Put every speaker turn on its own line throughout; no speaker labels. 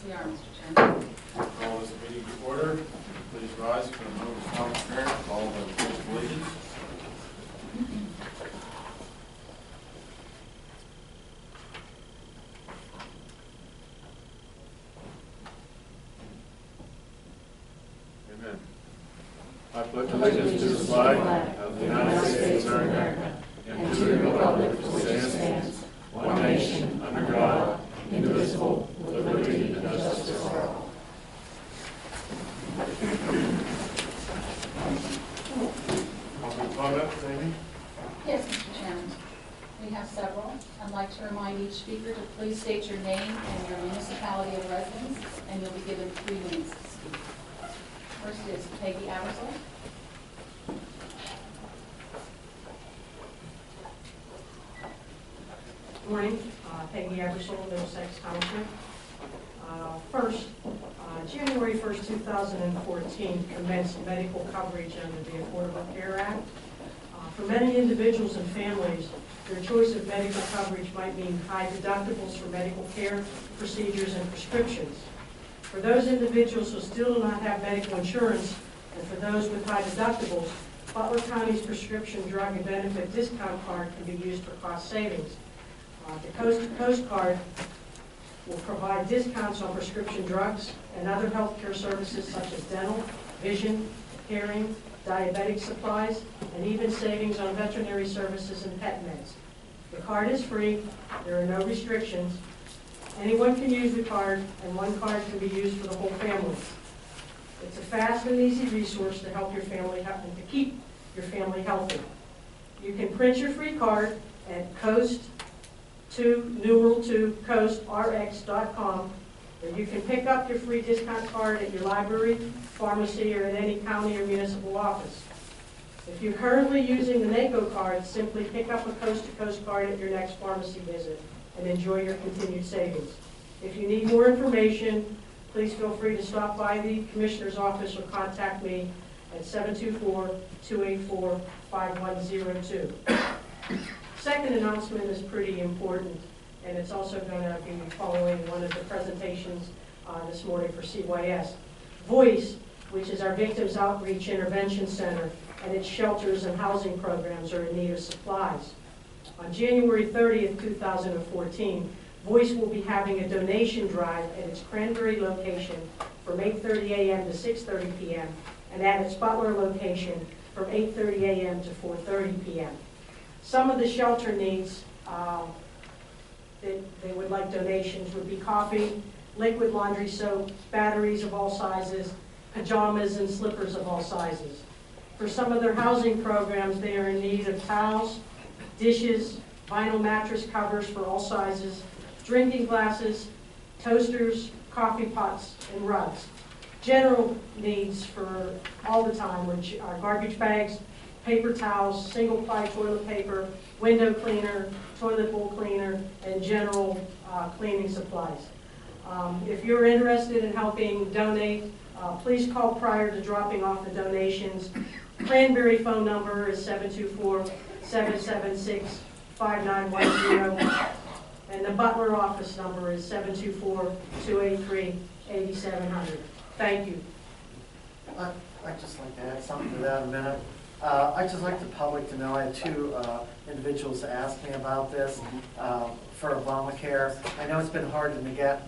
We are, Mr. Chairman.
Call this meeting to order. Please rise for the moment of silence prayer, followed by the Pledge of Allegiance. Amen. I pledge allegiance to the flag of the United States of America and to the republic for which it stands, one nation, under God, indivisible, with liberty and justice for all. Public comment, Amy?
Yes, Mr. Chairman. We have several. I'd like to remind each speaker to please state your name and your municipality of residence, and you'll be given 3 minutes to speak. First is Peggy Abersol.
Good morning, Peggy Abersol, Middlesex Township. First, January 1st, 2014 commenced medical coverage under the Affordable Care Act. For many individuals and families, their choice of medical coverage might mean high deductibles for medical care, procedures, and prescriptions. For those individuals who still do not have medical insurance, and for those with high deductibles, Butler County's prescription drug and benefit discount card can be used for cost savings. The Coast-to-Coast card will provide discounts on prescription drugs and other healthcare services such as dental, vision, hearing, diabetic supplies, and even savings on veterinary services and pet meds. The card is free, there are no restrictions. Anyone can use the card, and one card can be used for the whole family. It's a fast and easy resource to help your family and to keep your family healthy. You can print your free card at coastrx.com, or you can pick up your free discount card at your library, pharmacy, or at any county or municipal office. If you're currently using the NACO card, simply pick up a Coast-to-Coast card at your next pharmacy visit and enjoy your continued savings. If you need more information, please feel free to stop by the Commissioner's office or contact me at 724-284-5102. Second announcement is pretty important, and it's also going to be following one of the presentations this morning for CYS. VOICE, which is our Victims Outreach Intervention Center, and its shelters and housing programs are in need of supplies. On January 30th, 2014, VOICE will be having a donation drive at its Cranberry location from 8:30 a.m. to 6:30 p.m. and at its Butler location from 8:30 a.m. to 4:30 p.m. Some of the shelter needs that they would like donations would be coffee, liquid laundry soap, batteries of all sizes, pajamas, and slippers of all sizes. For some of their housing programs, they are in need of towels, dishes, vinyl mattress covers for all sizes, drinking glasses, toasters, coffee pots, and rugs. General needs for all the time, which are garbage bags, paper towels, single-ply toilet paper, window cleaner, toilet bowl cleaner, and general cleaning supplies. If you're interested in helping donate, please call prior to dropping off the donations. Cranberry phone number is 724-776-5910, and the Butler office number is 724-283-8700. Thank you.
I'd just like to add something to that in a minute. I'd just like the public to know I had 2 individuals ask me about this for Obamacare. I know it's been hard to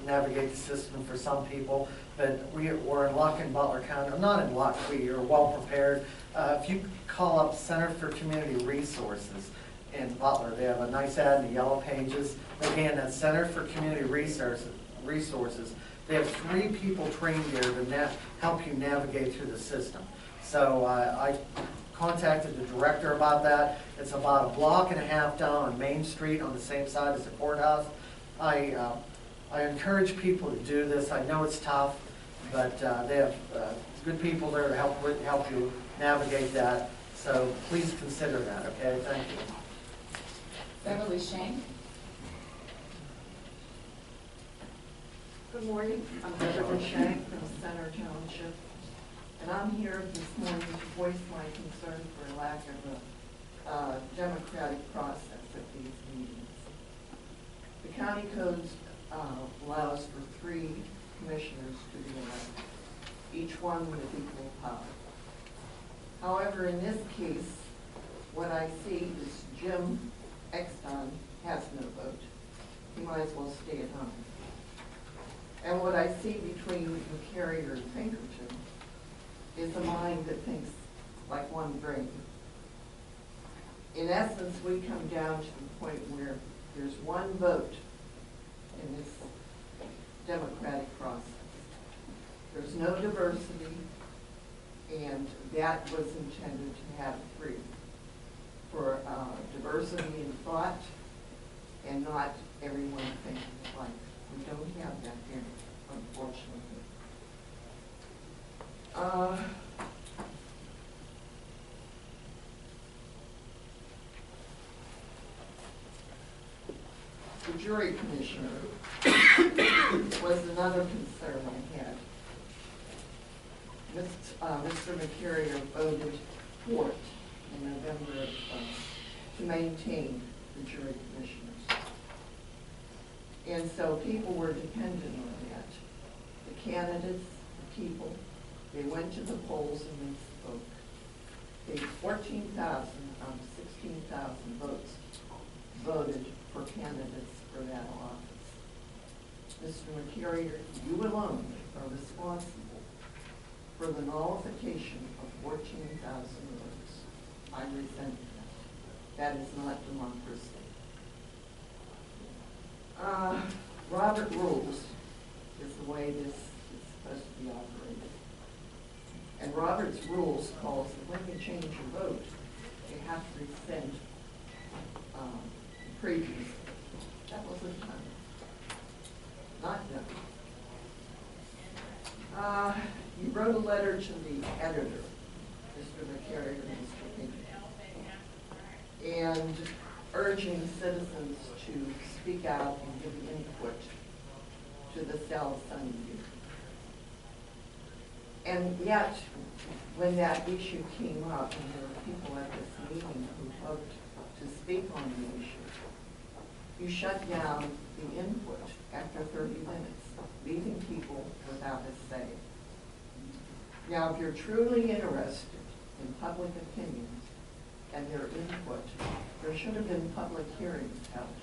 navigate the system for some people, but we're in luck in Butler County. I'm not in luck. We are well prepared. If you call up Center for Community Resources in Butler, they have a nice ad in the yellow pages. Again, that's Center for Community Resources. They have 3 people trained here to help you navigate through the system. So I contacted the director about that. It's about a block and a half down on Main Street on the same side as the courthouse. I encourage people to do this. I know it's tough, but they have good people there to help you navigate that. So please consider that, okay? Thank you.
Beverly Shank.
Good morning. I'm Beverly Shank from Center Township, and I'm here this morning to voice my concern for lack of a democratic process at these meetings. The county code allows for 3 commissioners to be elected, each one with equal power. However, in this case, what I see is Jim Exton has no vote. He might as well stay at home. And what I see between McCarrier and Pinkerton is a mind that thinks like one brain. In essence, we come down to the point where there's one vote in this democratic process. There's no diversity, and that was intended to have three, for diversity in thought and not everyone thinking alike. We don't have that here, unfortunately. The jury commissioner was another concern I had. Mr. McCarrier voted for it in November to maintain the jury commissioners. And so people were dependent on that. The candidates, the people, they went to the polls and they spoke. They 14,000 out of 16,000 votes voted for candidates for that office. Mr. McCarrier, you alone are responsible for the nullification of 14,000 votes. I resent that. That is not democracy. Robert rules is the way this is supposed to be operated. And Robert's rules calls that when you change your vote, you have to rescind the previous. That wasn't done. Not done. You wrote a letter to the editor, Mr. McCarrier and Mr. Pinkerton, and urging citizens to speak out and give input to the South Sun Youth. And yet, when that issue came up, and there were people at this meeting who hoped to speak on the issue, you shut down the input after 30 minutes, leaving people without a say. Now, if you're truly interested in public opinion and their input, there should have been public hearings held,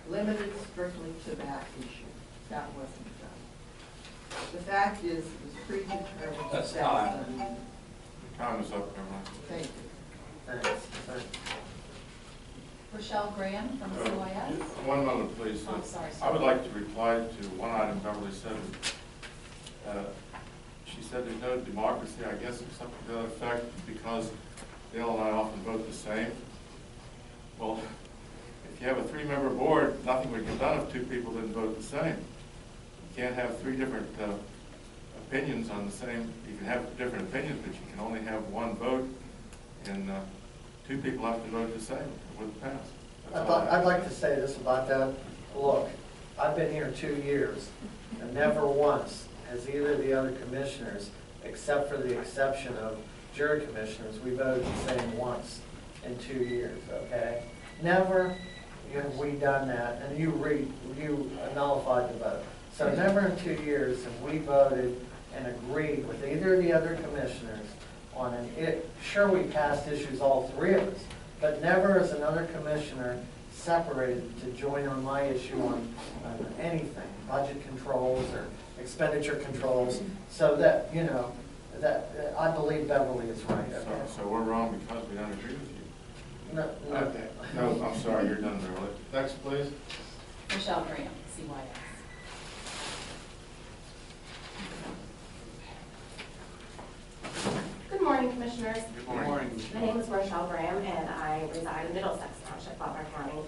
limited strictly to that issue. That wasn't done. The fact is, it was predetermined.
That's
that
time. Time is up, everyone.
Thank you.
Thanks.
Rochelle Graham from CYS.
One moment, please.
Oh, sorry.
I would like to reply to one item Beverly said. She said there's no democracy, I guess, or something to that effect, because Dale and I often vote the same. Well, if you have a three-member board, nothing would get done if two people didn't vote the same. You can't have three different opinions on the same. You can have different opinions, but you can only have one vote, and two people have to vote the same. It wouldn't pass.
I'd like to say this about that. Look, I've been here 2 years, and never once has either of the other commissioners, except for the exception of jury commissioners, we voted the same once in 2 years, okay? Never have we done that, and you nullified the vote. So never in 2 years have we voted and agreed with either of the other commissioners on sure, we passed issues, all three of us, but never as another commissioner separated to join on my issue on anything, budget controls or expenditure controls, so that, you know, that I believe Beverly is right. Okay?
So we're wrong because we don't agree with you?
No,
Okay. No, I'm sorry, you're done, Beverly. Next, please.
Rochelle Graham, CYS.
Good morning, Commissioners.
Good morning.
My name is Rochelle Graham, and I reside in Middlesex Township, Butler County.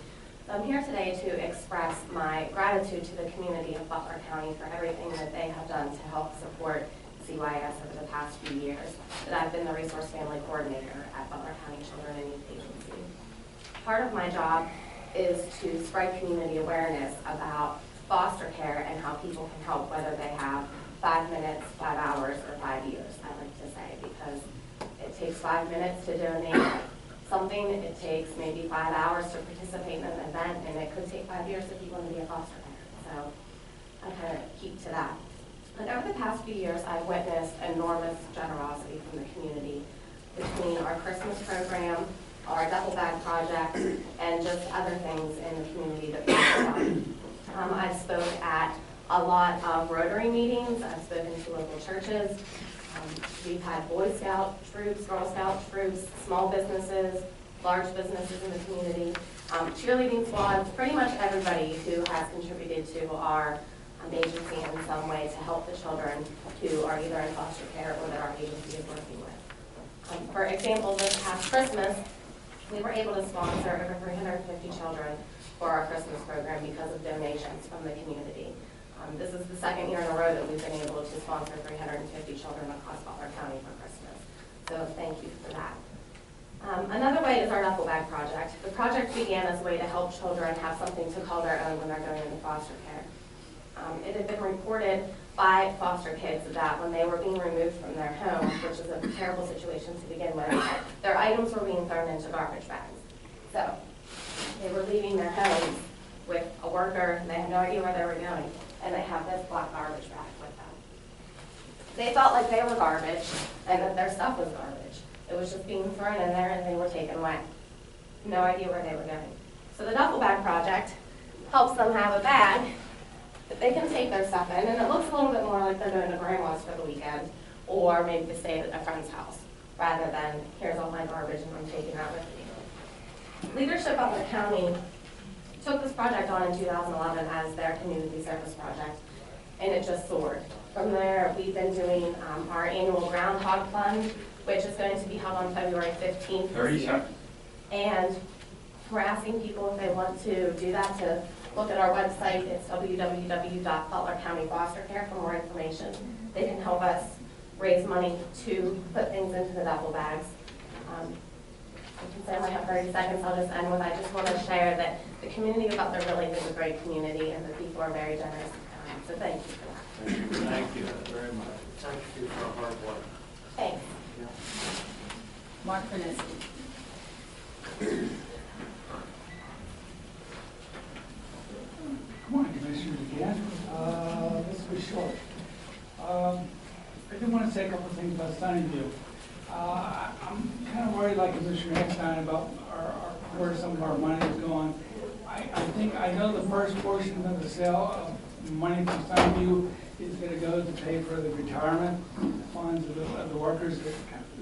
So I'm here today to express my gratitude to the community of Butler County for everything that they have done to help support CYS over the past few years. That I've been the Resource Family Coordinator at Butler County Children and Youth Agency. Part of my job is to spread community awareness about foster care and how people can help, whether they have 5 minutes, 5 hours, or 5 years, I like to say, because it takes 5 minutes to donate something, it takes maybe 5 hours to participate in an event, and it could take 5 years if you want to be a foster parent. So I kind of keep to that. And over the past few years, I've witnessed enormous generosity from the community between our Christmas program, our duffel bag project, and just other things in the community that we've done. I've spoke at a lot of Rotary meetings. I've spoken to local churches. We've had Boy Scout troops, Girl Scout troops, small businesses, large businesses in the community, cheerleading squads, pretty much everybody who has contributed to our agency in some way to help the children who are either in foster care or that our agency is working with. For example, this past Christmas, we were able to sponsor over 350 children for our Christmas program because of donations from the community. This is the second year in a row that we've been able to sponsor 350 children across Butler County for Christmas. So thank you for that. Another way is our duffel bag project. The project began as a way to help children have something to call their own when they're going into foster care. It had been reported by foster kids that when they were being removed from their homes, which is a terrible situation to begin with, their items were being thrown into garbage bags. So they were leaving their homes with a worker, and they had no idea where they were going, and they have this black garbage bag with them. They felt like they were garbage and that their stuff was garbage. It was just being thrown in there and they were taken away. No idea where they were going. So the duffel bag project helps them have a bag that they can take their stuff in, and it looks a little bit more like they're going to grandma's for the weekend, or maybe to stay at a friend's house, rather than here's all my garbage and I'm taking that with me. Leadership of the county took this project on in 2011 as their community service project, and it just soared. From there, we've been doing our annual Groundhog Fund, which is going to be held on February 15th.
30 seconds.
And we're asking people if they want to do that to look at our website. It's www.butlercountyfostercare for more information. They can help us raise money to put things into the duffel bags. Since I only have 30 seconds, I'll just end with, I just want to share that the community of Butler really is a great community and the people are very generous. So thank you for that.
Thank you very much.
Thank you for our hard work.
Thanks.
Mark Ferneski.
Good morning, Commissioners, again. This will be short. I do want to say a couple of things about Sunnyview. I'm kind of worried, like Commissioner Eckstein, about where some of our money is going. I know the first portion of the sale of money from Sunnyview is going to go to pay for the retirement funds of the workers, the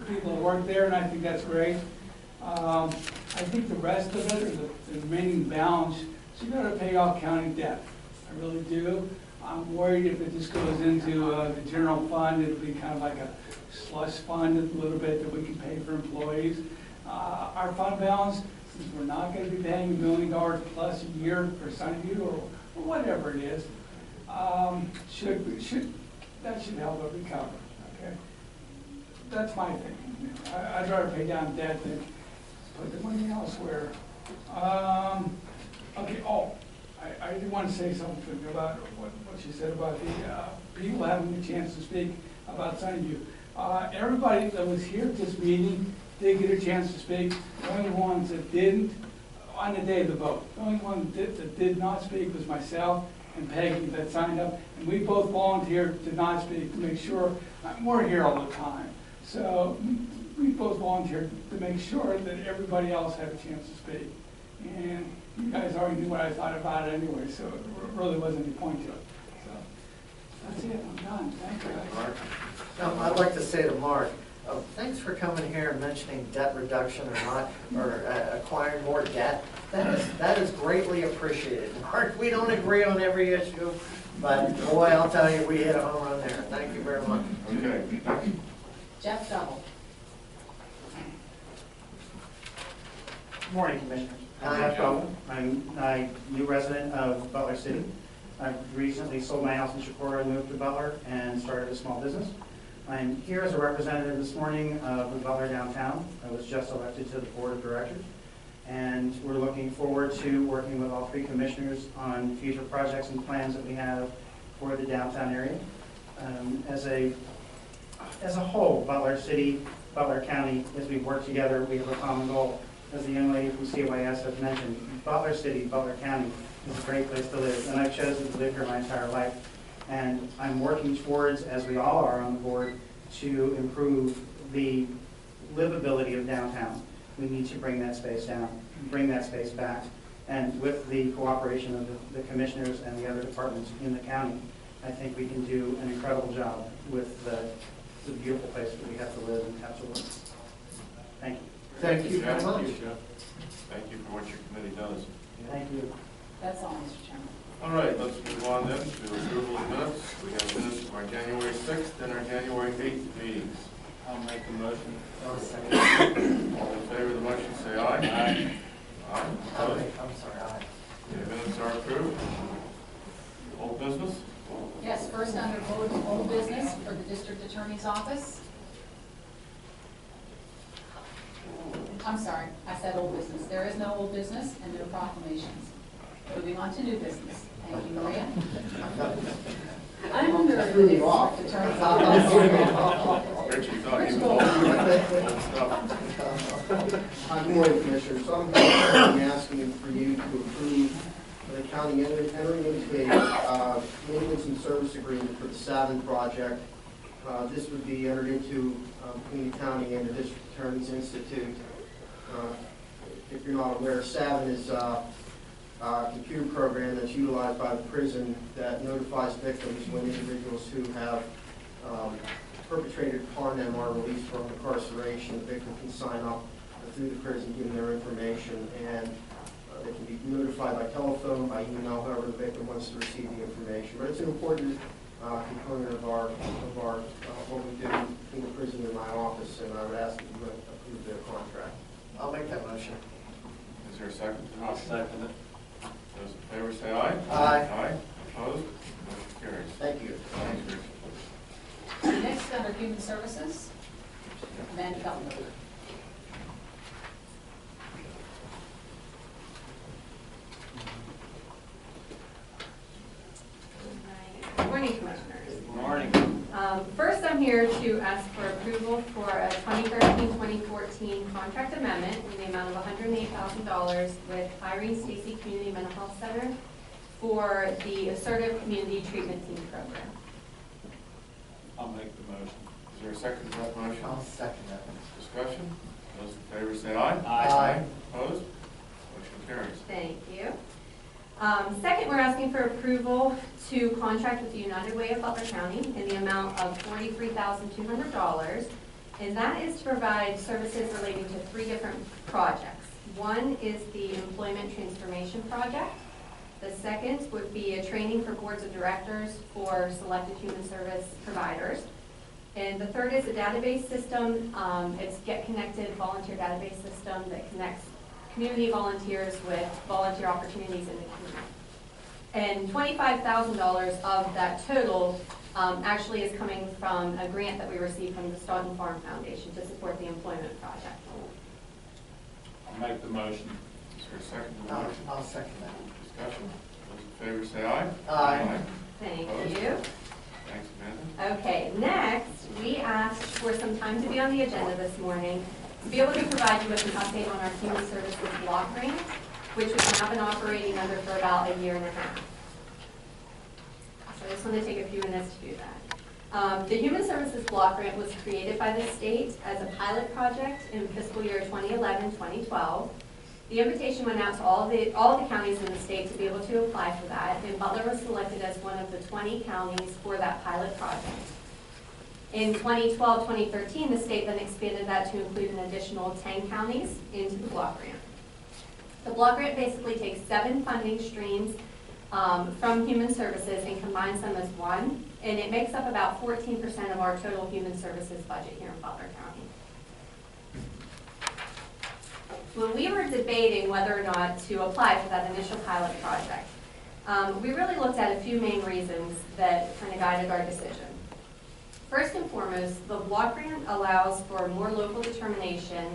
people that work there, and I think that's great. I think the rest of it, or the remaining balance, should go to pay off county debt. I really do. I'm worried if it just goes into the general fund, it'll be kind of like a slush fund a little bit that we can pay for employees. Our fund balance, since we're not going to be paying $1 million plus a year for Sunnyview or whatever it is, that should help it recover. Okay, that's my thing. I'd rather pay down debt than put the money elsewhere. Okay. Oh, I did want to say something about what she said about the people having the chance to speak about Sunnyview. Everybody that was here at this meeting did get a chance to speak. The only ones that didn't, on the day of the vote, the only one that did not speak was myself and Peggy that signed up, and we both volunteered to not speak to make sure, we're here all the time. So we both volunteered to make sure that everybody else had a chance to speak. And you guys already knew what I thought about it anyway, so it really wasn't any point to it. So that's it, I'm done. Thank you, guys.
Now, I'd like to say to Mark, thanks for coming here and mentioning debt reduction or acquiring more debt. That is greatly appreciated. Mark, we don't agree on every issue, but boy, I'll tell you, we hit a home run there. Thank you very much.
Okay.
Jeff Double.
Good morning, Commissioners.
Hi.
I'm Jeff Bowman. I'm a new resident of Butler City. I've recently sold my house in Shakora, moved to Butler, and started a small business. I'm here as a representative this morning of the Butler Downtown. I was just elected to the Board of Directors, and we're looking forward to working with all three commissioners on future projects and plans that we have for the downtown area. As a whole, Butler City, Butler County, as we work together, we have a common goal. As the young lady from CYS has mentioned, Butler City, Butler County is a great place to live, and I've chosen to live here my entire life. And I'm working towards, as we all are on the board, to improve the livability of downtown. We need to bring that space down, bring that space back. And with the cooperation of the commissioners and the other departments in the county, I think we can do an incredible job with the beautiful place that we have to live and have to work. Thank you.
Thank you very much.
Thank you for what your committee does.
Thank you.
That's all, Mr. Chairman.
All right, let's move on then to approval of minutes. We have minutes from our January 6th and our January 8th meetings.
I'll make the motion.
I'll second.
All in favor of the motion, say aye. Aye. Aye. Opposed?
I'm sorry, aye.
The minutes are approved. Old business?
Yes, first under old business for the district attorney's office. I'm sorry, I said old business. There is no old business and no proclamations. Moving on to new business. Thank you, Maria. Under the district attorney's office.
Richie thought he was old stuff.
Good morning, Commissioners. I'm asking for you to approve the county entering into a maintenance and service agreement for the Savin project. This would be entered into between the county and the District Attorney's Institute. If you're not aware, Savin is a computer program that's utilized by the prison that notifies victims when individuals who have perpetrated upon them are released from incarceration. The victim can sign up through the prison, giving their information, and they can be notified by telephone, by email, however the victim wants to receive the information. But it's an important component of our what we do in the prison in my office, and I would ask that you approve their contract.
I'll make that motion.
Is there a second to the
I'll
motion?
second it.
Those in favor say aye.
Aye.
Aye. Opposed? Motion carries.
Thank you.
Thanks, Richie.
Next under human services, Amanda Butler.
Good morning, Commissioners.
Good morning.
First, I'm here to ask for approval for a 2013-2014 contract amendment in the amount of $108,000 with Irene Stacy Community Mental Health Center for the Assertive Community Treatment Team Program.
I'll make the motion.
Is there a second to that motion?
I'll second that.
Discussion? Those in favor say aye.
Aye.
Opposed? Motion carries.
Thank you. Second, we're asking for approval to contract with the United Way of Butler County in the amount of $43,200, and that is to provide services relating to 3 different projects. One is the Employment Transformation Project. The second would be a training for boards of directors for selected human service providers. And the third is a database system. It's Get Connected volunteer database system that connects community volunteers with volunteer opportunities in the community. And $25,000 of that total actually is coming from a grant that we received from the Stoughton Farm Foundation to support the employment project.
I'll make the motion.
Is there a second to the motion?
I'll second that.
Discussion? Those in favor say aye.
Aye.
Thank
Opposed?
you.
Thanks, Amanda.
Okay, next, we asked for some time to be on the agenda this morning to be able to provide you with an update on our human services block grant, which we've now been operating under for about a year and a half. So I just want to take a few minutes to do that. The Human Services Block Grant was created by the state as a pilot project in fiscal year 2011-2012. The invitation went out to all the counties in the state to be able to apply for that, and Butler was selected as one of the 20 counties for that pilot project. In 2012-2013, the state then expanded that to include an additional 10 counties into the block grant. The block grant basically takes 7 funding streams from human services and combines them as one, and it makes up about 14% of our total human services budget here in Butler County. When we were debating whether or not to apply for that initial pilot project, we really looked at a few main reasons that kind of guided our decision. First and foremost, the block grant allows for more local determination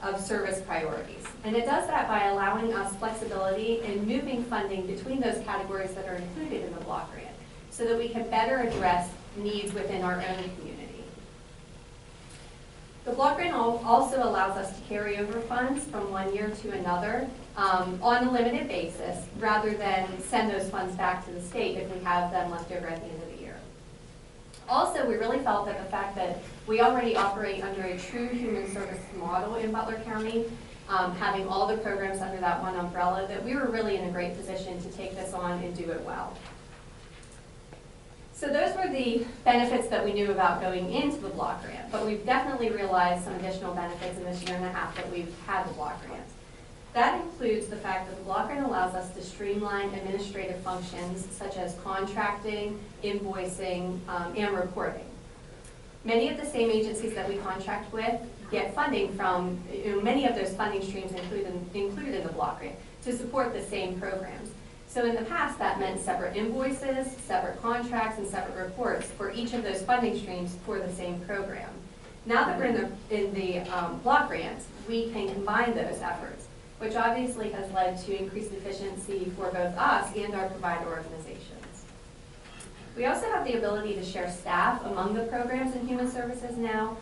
of service priorities. And it does that by allowing us flexibility in moving funding between those categories that are included in the block grant so that we can better address needs within our own community. The block grant also allows us to carry over funds from one year to another on a limited basis, rather than send those funds back to the state if we have them left over at the end of the year. Also, we really felt that the fact that we already operate under a true human service model in Butler County, having all the programs under that one umbrella, that we were really in a great position to take this on and do it well. So those were the benefits that we knew about going into the block grant, but we've definitely realized some additional benefits in this year and a half that we've had the block grant. That includes the fact that the block grant allows us to streamline administrative functions such as contracting, invoicing, and reporting. Many of the same agencies that we contract with get funding from, many of those funding streams included in the block grant to support the same programs. So in the past, that meant separate invoices, separate contracts, and separate reports for each of those funding streams for the same program. Now that we're in the block grant, we can combine those efforts, which obviously has led to increased efficiency for both us and our provider organizations. We also have the ability to share staff among the programs in human services now,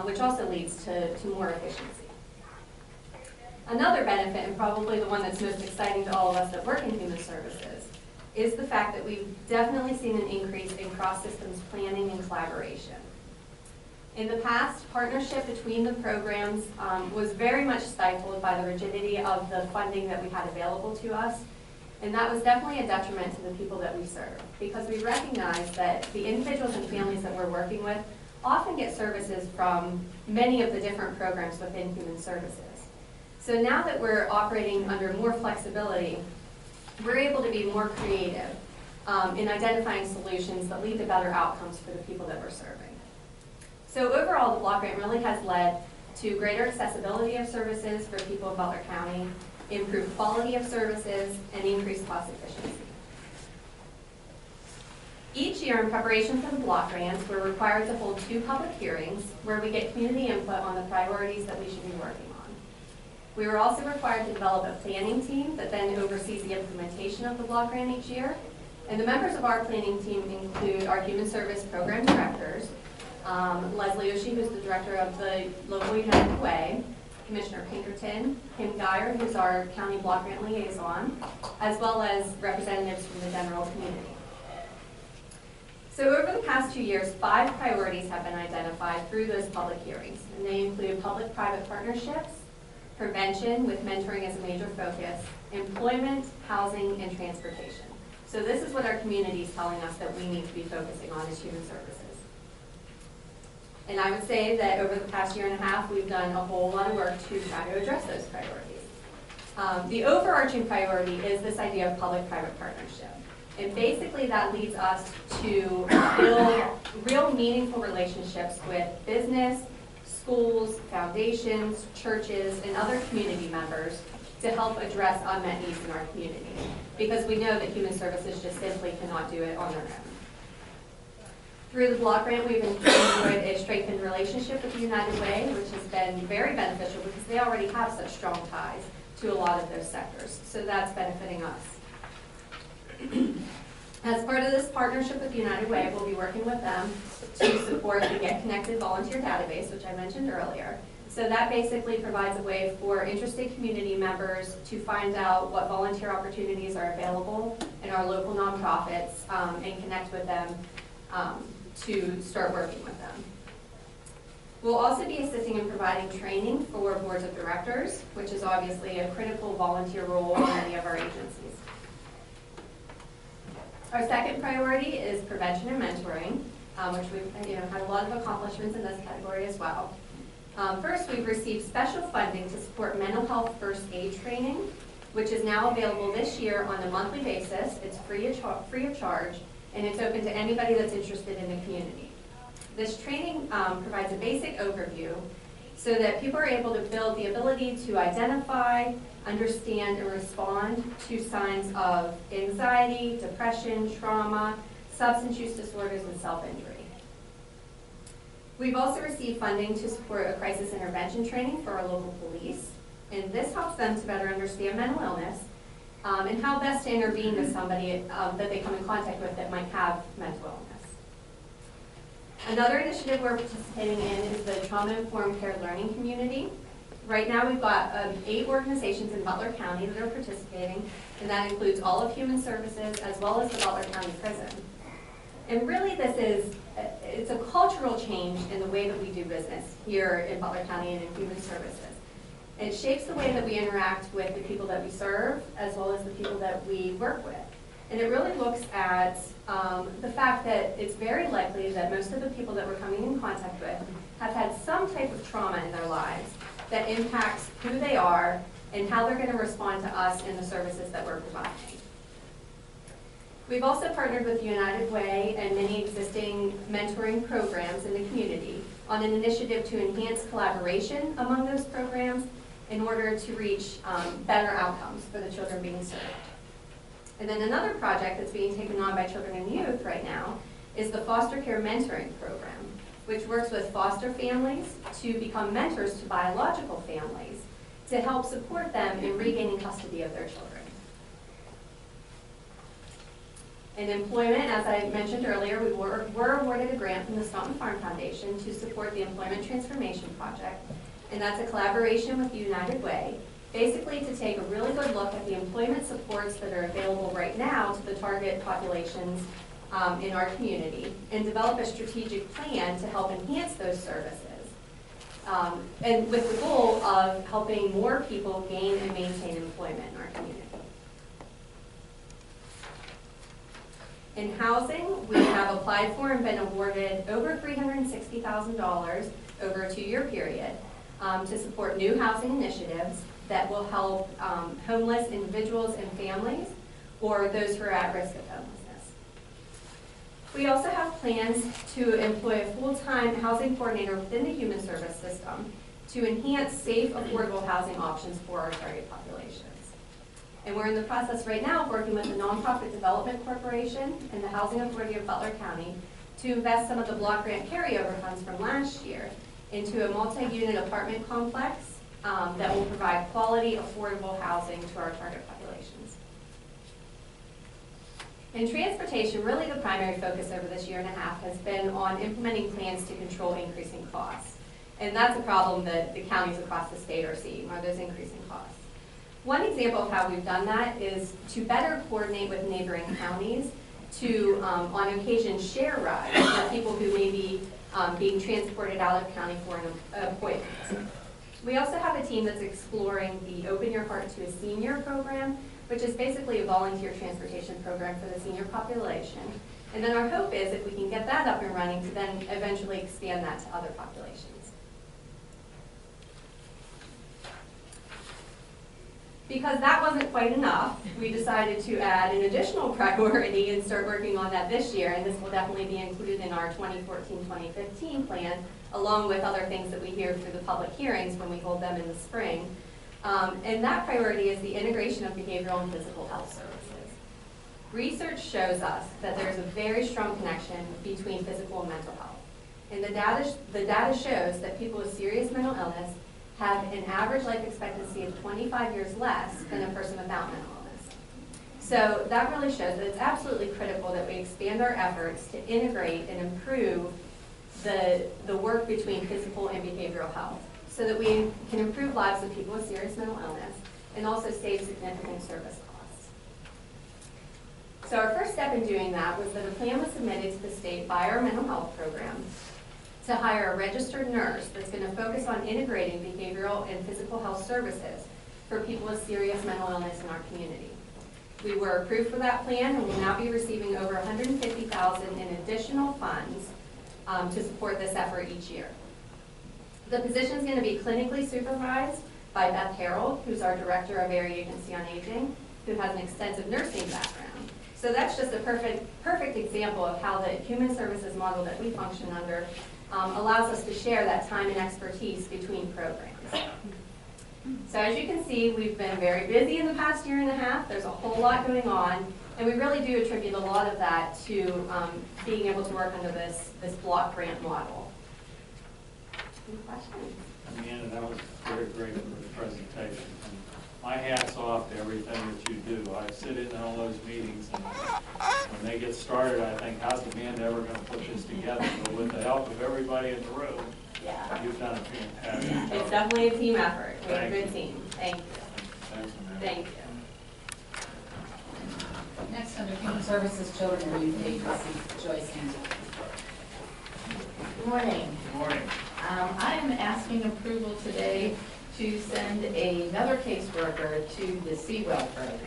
which also leads to more efficiency. Another benefit, and probably the one that's most exciting to all of us that work in human services, is the fact that we've definitely seen an increase in cross-systems planning and collaboration. In the past, partnership between the programs was very much stifled by the rigidity of the funding that we had available to us, and that was definitely a detriment to the people that we serve, because we recognize that the individuals and families that we're working with often get services from many of the different programs within human services. So now that we're operating under more flexibility, we're able to be more creative in identifying solutions that lead to better outcomes for the people that we're serving. So overall, the block grant really has led to greater accessibility of services for people in Butler County, improved quality of services, and increased cost efficiency. Each year, in preparation for the block grants, we're required to hold 2 public hearings where we get community input on the priorities that we should be working on. We were also required to develop a planning team that then oversees the implementation of the block grant each year. And the members of our planning team include our human service program directors, Leslie Oshie, who's the director of the local United Way, Commissioner Pinkerton, Kim Geyer, who's our county block grant liaison, as well as representatives from the general community. So over the past 2 years, 5 priorities have been identified through those public hearings, and they include public-private partnerships, prevention with mentoring as a major focus, employment, housing, and transportation. So this is what our community is telling us that we need to be focusing on as human services. And I would say that over the past year and a half, we've done a whole lot of work to try to address those priorities. The overarching priority is this idea of public-private partnership. And basically that leads us to build real meaningful relationships with business, schools, foundations, churches, and other community members to help address unmet needs in our community. Because we know that human services just simply cannot do it on their own. Through the block grant, we've enjoyed a strengthened relationship with the United Way, which has been very beneficial because they already have such strong ties to a lot of those sectors. So that's benefiting us. As part of this partnership with United Way, we'll be working with them to support the Get Connected volunteer database, which I mentioned earlier. So that basically provides a way for interested community members to find out what volunteer opportunities are available in our local nonprofits and connect with them to start working with them. We'll also be assisting in providing training for boards of directors, which is obviously a critical volunteer role in many of our agencies. Our second priority is prevention and mentoring, which we've had a lot of accomplishments in this category as well. First, we've received special funding to support mental health first aid training, which is now available this year on a monthly basis. It's free of charge, and it's open to anybody that's interested in the community. This training provides a basic overview so that people are able to build the ability to identify, understand, and respond to signs of anxiety, depression, trauma, substance use disorders, and self-injury. We've also received funding to support a crisis intervention training for our local police, and this helps them to better understand mental illness and how best to intervene with somebody that they come in contact with that might have mental illness. Another initiative we're participating in is the Trauma-Informed Care Learning Community. Right now, we've got 8 organizations in Butler County that are participating, and that includes all of Human Services as well as the Butler County Prison. And really, it's a cultural change in the way that we do business here in Butler County and in Human Services. It shapes the way that we interact with the people that we serve as well as the people that we work with. And it really looks at the fact that it's very likely that most of the people that we're coming in contact with have had some type of trauma in their lives that impacts who they are and how they're going to respond to us in the services that we're providing. We've also partnered with United Way and many existing mentoring programs in the community on an initiative to enhance collaboration among those programs in order to reach better outcomes for the children being served. And then another project that's being taken on by children and youth right now is the Foster Care Mentoring Program, which works with foster families to become mentors to biological families to help support them in regaining custody of their children. In employment, as I mentioned earlier, we were awarded a grant from the Staunton Farm Foundation to support the Employment Transformation Project, and that's a collaboration with United Way, basically to take a really good look at the employment supports that are available right now to the target populations in our community and develop a strategic plan to help enhance those services. And with the goal of helping more people gain and maintain employment in our community. In housing, we have applied for and been awarded over $360,000 over a 2-year period to support new housing initiatives that will help homeless individuals and families or those who are at risk of homelessness. We also have plans to employ a full-time housing coordinator within the human service system to enhance safe, affordable housing options for our target populations. And we're in the process right now of working with the Nonprofit Development Corporation and the Housing Authority of Butler County to invest some of the block grant carryover funds from last year into a multi-unit apartment complex that will provide quality, affordable housing to our target populations. In transportation, really the primary focus over this 1.5 years has been on implementing plans to control increasing costs. And that's a problem that the counties across the state are seeing, are those increasing costs. One example of how we've done that is to better coordinate with neighboring counties to, on occasion, share rides for people who may be being transported out of county for an appointment. We also have a team that's exploring the Open Your Heart to a Senior program, which is basically a volunteer transportation program for the senior population. And then our hope is if we can get that up and running to then eventually expand that to other populations. Because that wasn't quite enough, we decided to add an additional priority and start working on that this year, and this will definitely be included in our 2014-2015 plan, along with other things that we hear through the public hearings when we hold them in the spring. And that priority is the integration of behavioral and physical health services. Research shows us that there's a very strong connection between physical and mental health. And the data shows that people with serious mental illness have an average life expectancy of 25 years less than a person without mental illness. So that really shows that it's absolutely critical that we expand our efforts to integrate and improve the work between physical and behavioral health so that we can improve lives of people with serious mental illness and also save significant service costs. So our first step in doing that was that a plan was submitted to the state by our mental health program to hire a registered nurse that's going to focus on integrating behavioral and physical health services for people with serious mental illness in our community. We were approved for that plan and will now be receiving over $150,000 in additional funds to support this effort each year. The position is going to be clinically supervised by Beth Harold, who's our Director of Area Agency on Aging, who has an extensive nursing background. So that's just a perfect example of how the human services model that we function under allows us to share that time and expertise between programs. So as you can see, we've been very busy in the past 1.5 years. There's a whole lot going on, and we really do attribute a lot of that to being able to work under this block grant model. Any questions?
Amanda, that was very great for the presentation. my hat's off to everything that you do. I sit in all those meetings, and when they get started, I think, how's the band ever gonna put this together? But with the help of everybody in the room,
Yeah.
you've done a fantastic job.
It's definitely a team effort. We have a
Thank
good
you.
team. Thank you.
Thanks, Amanda.
Thank you.
Next, under Human Services, Children and Youth Agency, Joyce Angel.
Good morning.
Good morning.
I am asking approval today to send another caseworker to the Seawell program.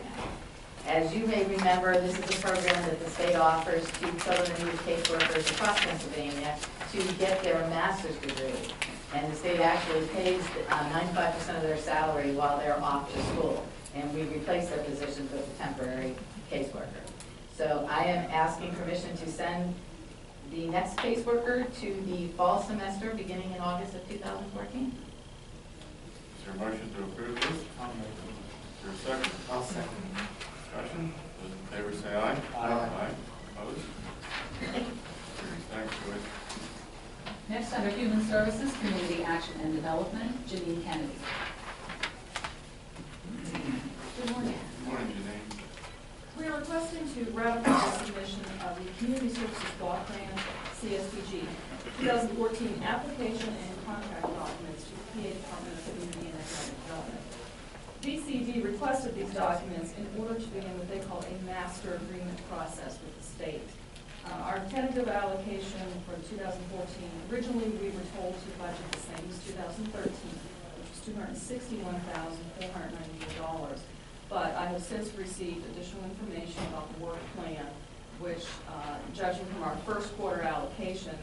As you may remember, this is a program that the state offers to children and youth caseworkers across Pennsylvania to get their master's degree. And the state actually pays 95% of their salary while they're off to school. And we replace their positions with a temporary caseworker. So I am asking permission to send the next caseworker to the fall semester beginning in August of 2014.
Is there a motion to approve this?
I'll make the motion.
Is there a second?
I'll second.
Discussion? Those in favor say aye.
Aye.
Opposed? Carries. Thanks, Joyce.
Next, under Human Services, Community Action and Development, Janine Kennedy.
Good morning.
Good morning, Janine.
We are requesting to ratify the submission of the Community Services Block Grant, CSBG, 2014 application and contract documents to the PA Department of Community and Economic Development. DCD requested these documents in order to begin what they call a master agreement process with the state. Our tentative allocation for 2014, originally we were told to budget the same as 2013, which was $261,494. But I have since received additional information about the work plan, which, judging from our first quarter allocation,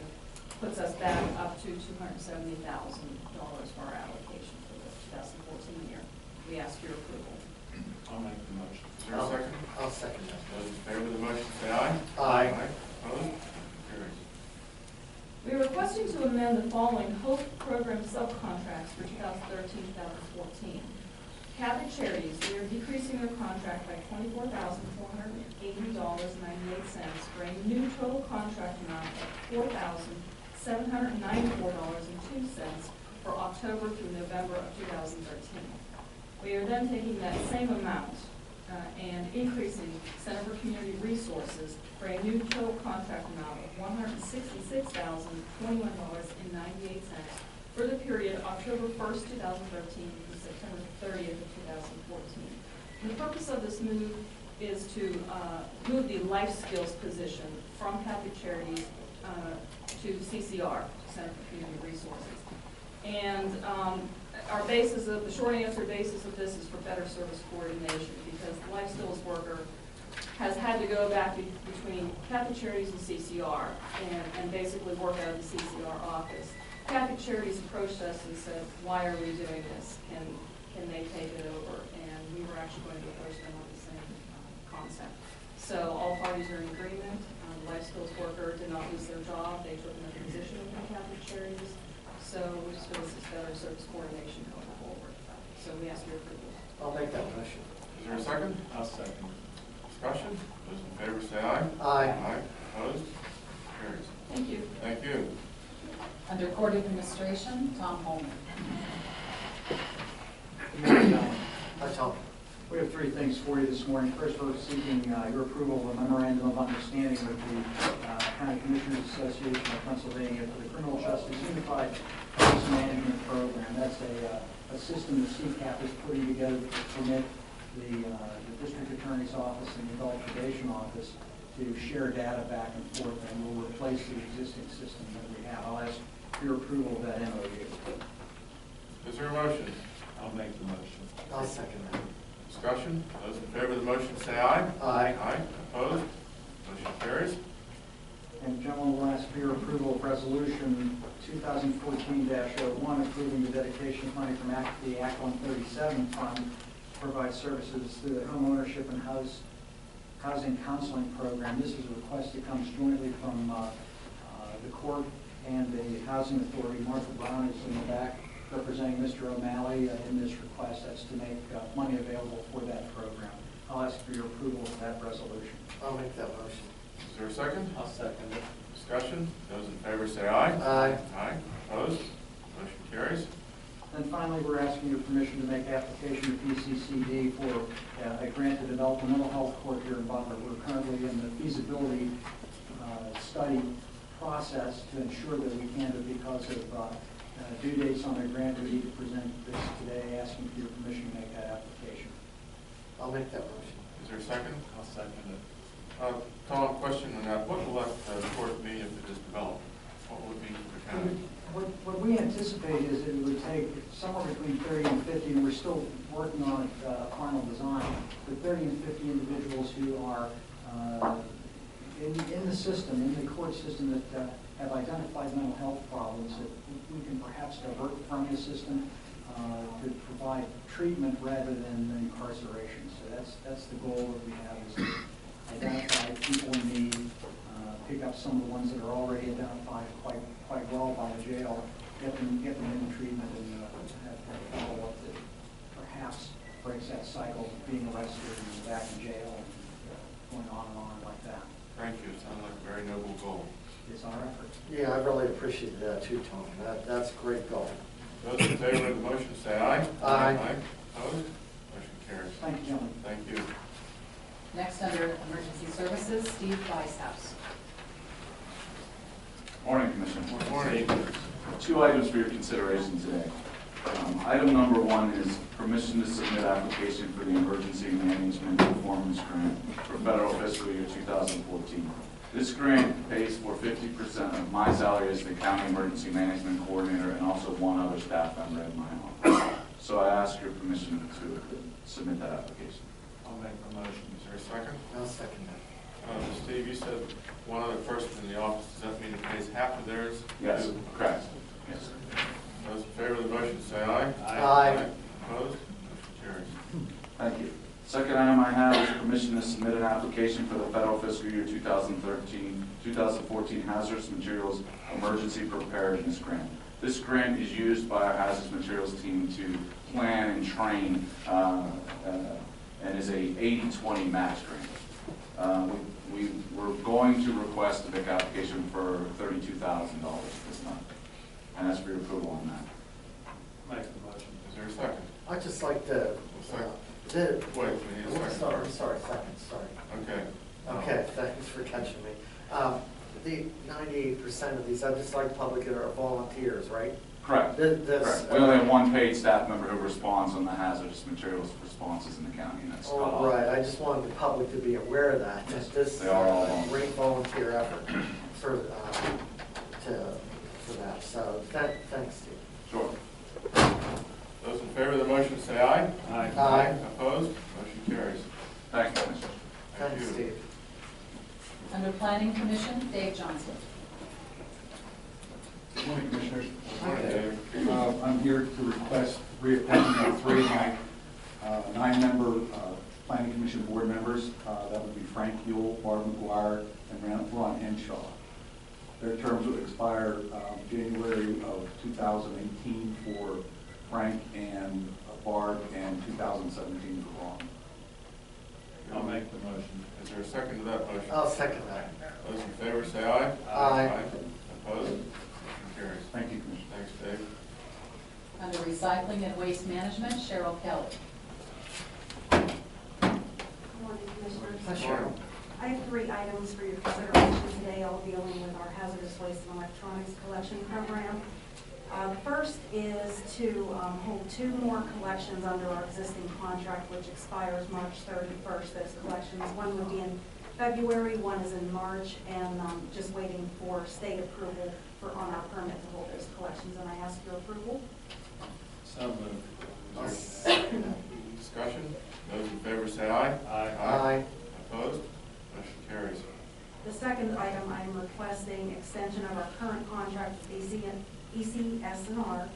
puts us back up to $270,000 for our allocation for the 2014 year. We ask your approval.
I'll make the motion.
Is there a second?
I'll second that.
Those in favor of the motion say aye.
Aye.
Opposed? Carries.
We are requesting to amend the following HOPE program subcontracts for 2013-2014. Catholic Charities, we are decreasing their contract by $24,480.98 for a new total contract amount of $4,794.02 for October through November of 2013. We are then taking that same amount and increasing Center for Community Resources for a new total contract amount of $166,021.98 for the period October 1st, 2013 through September 30th of 2014. And the purpose of this move is to move the life skills position from Catholic Charities to CCR, Center for Community Resources. And our basis of, the short answer basis of this is for better service coordination, because the life skills worker has had to go back between Catholic Charities and CCR and basically work out of the CCR office. Catholic Charities approached us and said, why are we doing this? Can they take it over? And we were actually going to approach them on the same concept. So all parties are in agreement. The life skills worker did not lose their job. They took another position within Catholic Charities. So we just feel this is better service coordination going forward. So we ask your approval.
I'll make that motion.
Is there a second?
I'll second.
Discussion? Those in favor say aye.
Aye.
Opposed? Carries.
Thank you.
Thank you.
Under Court Administration, Tom Holman.
Hi, Tom.
We have three things for you this morning. First, we're seeking your approval of a memorandum of understanding with the County Commissioners Association of Pennsylvania for the Criminal Justice Unified Case Management Program. That's a system the CCAP is putting together to permit the District Attorney's Office and the Adult Probation Office to share data back and forth, and will replace the existing system that we have. I'll ask for your approval of that MOU.
Is there a motion?
I'll make the motion.
I'll second that.
Discussion? Those in favor of the motion say aye.
Aye.
Aye. Opposed? Motion carries.
And gentlemen, will ask for your approval of Resolution 2014-01, approving the dedication of money from the Act 137 Fund to provide services through the Home Ownership and Housing Counseling Program. This is a request that comes jointly from the court and the Housing Authority. Martha Brown is in the back representing Mr. O'Malley in this request. That's to make money available for that program. I'll ask for your approval of that resolution.
I'll make that motion.
Is there a second?
I'll second it.
Discussion? Those in favor say aye.
Aye.
Aye. Opposed? Motion carries.
Then finally, we're asking your permission to make application to PCCD for a grant to develop a mental health court here in Butler. We're currently in the feasibility study process to ensure that we can, but because of due dates on the grant, we need to present this today, asking for your permission to make that application.
I'll make that motion.
Is there a second?
I'll second it.
Tom, question on that. What will that court mean if it is developed? What will it mean for the county?
What we anticipate is that it would take somewhere between 30 and 50, and we're still working on final design, but 30 and 50 individuals who are in the system, in the court system, that have identified mental health problems that we can perhaps divert from the system to provide treatment rather than incarceration. So that's the goal that we have, is to identify people in need, pick up some of the ones that are already identified quite well by the jail, get them into treatment, and have follow-up that perhaps breaks that cycle of being arrested and back in jail and going on like that.
Thank you. It sounds like a very noble goal.
It's our effort.
Yeah, I really appreciate that too, Tom. That's a great goal.
Those in favor of the motion say aye.
Aye.
Opposed? Motion carries.
Thank you, gentlemen.
Thank you.
Next, under Emergency Services, Steve Weishaus.
Morning, Commissioner.
Good morning.
2 items for your consideration today. Item number 1 is permission to submit application for the Emergency Management Performance Grant for federal fiscal year 2014. This grant pays for 50% of my salary as the County Emergency Management Coordinator and also one other staff member in my office. So I ask your permission to submit that application.
I'll make the motion. Is there a second?
I'll second that.
Steve, you said one other person in the office. Does that mean it pays half of theirs?
Yes,
Two.
correct. Yes.
Those in favor of the motion say aye.
Aye.
Opposed? Motion carries.
Thank you. Second item I have is permission to submit an application for the federal fiscal year 2014 Hazardous Materials Emergency Preparedness Grant. This grant is used by our hazardous materials team to plan and train and is a 80-20 match grant. We're going to request a big application for $32,000 this time, and that's for your approval on that.
Make the motion.
Is there a second?
I'd just like to,
Second. Wait, we need a second.
I'm sorry, second, sorry.
Okay.
Okay, thanks for catching me. The 98% of these, I'd just like public are volunteers, right?
Correct. Correct. We only have one paid staff member who responds on the hazardous materials responses in the county, and that's Scott.
Oh, right, I just wanted the public to be aware of that.
Yes,
This
they are all
great volunteer effort for that. So thanks, Steve.
Sure.
Those in favor of the motion say aye.
Aye.
Aye.
Opposed? Motion carries.
Thank you, Commissioner.
Thanks,
you.
Steve.
Under Planning Commission, Dave Johnson.
Good morning, Commissioners.
Good morning, Dave.
I'm here to request reappointment of 3 of my 9-member Planning Commission board members. That would be Frank Yule, Barb McGuire, and Ron Henshaw. Their terms would expire January of 2018 for Frank and Barb, and 2017 for Ron.
I'll make the motion.
Is there a second to that motion?
I'll second that.
Those in favor say aye.
Aye.
Opposed? Motion carries.
Thank you, Commissioner.
Thanks, Dave.
Under Recycling and Waste Management, Cheryl Kelly.
Good morning, Commissioners.
Hi, Cheryl.
I have 3 items for your consideration today, all dealing with our hazardous waste and electronics collection program. The first is to hold 2 more collections under our existing contract, which expires March 31st. Those collections, one would be in February, one is in March, and just waiting for state approval on our permit to hold those collections, and I ask your approval.
So moved.
Is there discussion? Those in favor say aye.
Aye.
Opposed? Motion carries.
The second item, I'm requesting extension of our current contract with ECS&R,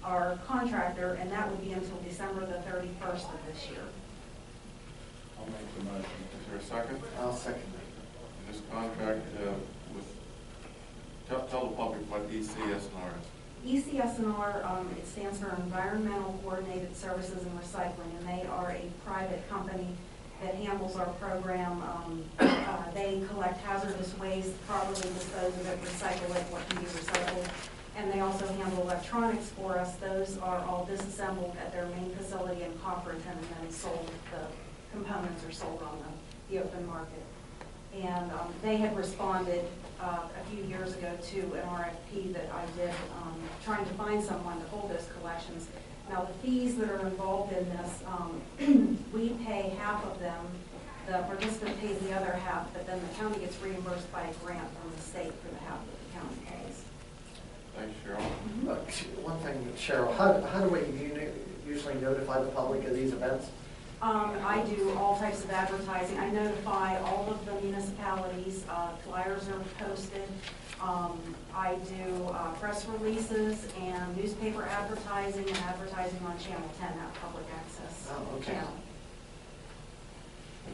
our contractor, and that would be until December the 31st of this year.
I'll make the motion.
Is there a second?
I'll second that.
This contract tell the public what ECS&R is.
ECS&R, it stands for Environmental Coordinated Services and Recycling, and they are a private company that handles our program. They collect hazardous waste, properly dispose of it, recycle it, what can be recycled, and they also handle electronics for us. Those are all disassembled at their main facility in Cochrane and then sold. The components are sold on the open market. And they had responded a few years ago to an RFP that I did trying to find someone to hold those collections. Now, the fees that are involved in this, we pay half of them. The participant pays the other half, but then the county gets reimbursed by a grant from the state for the half that the county pays.
Thanks, Cheryl.
One thing, Cheryl, how do we usually notify the public of these events?
I do all types of advertising. I notify all of the municipalities. Flyers are posted. I do press releases and newspaper advertising and advertising on Channel 10, that public access channel.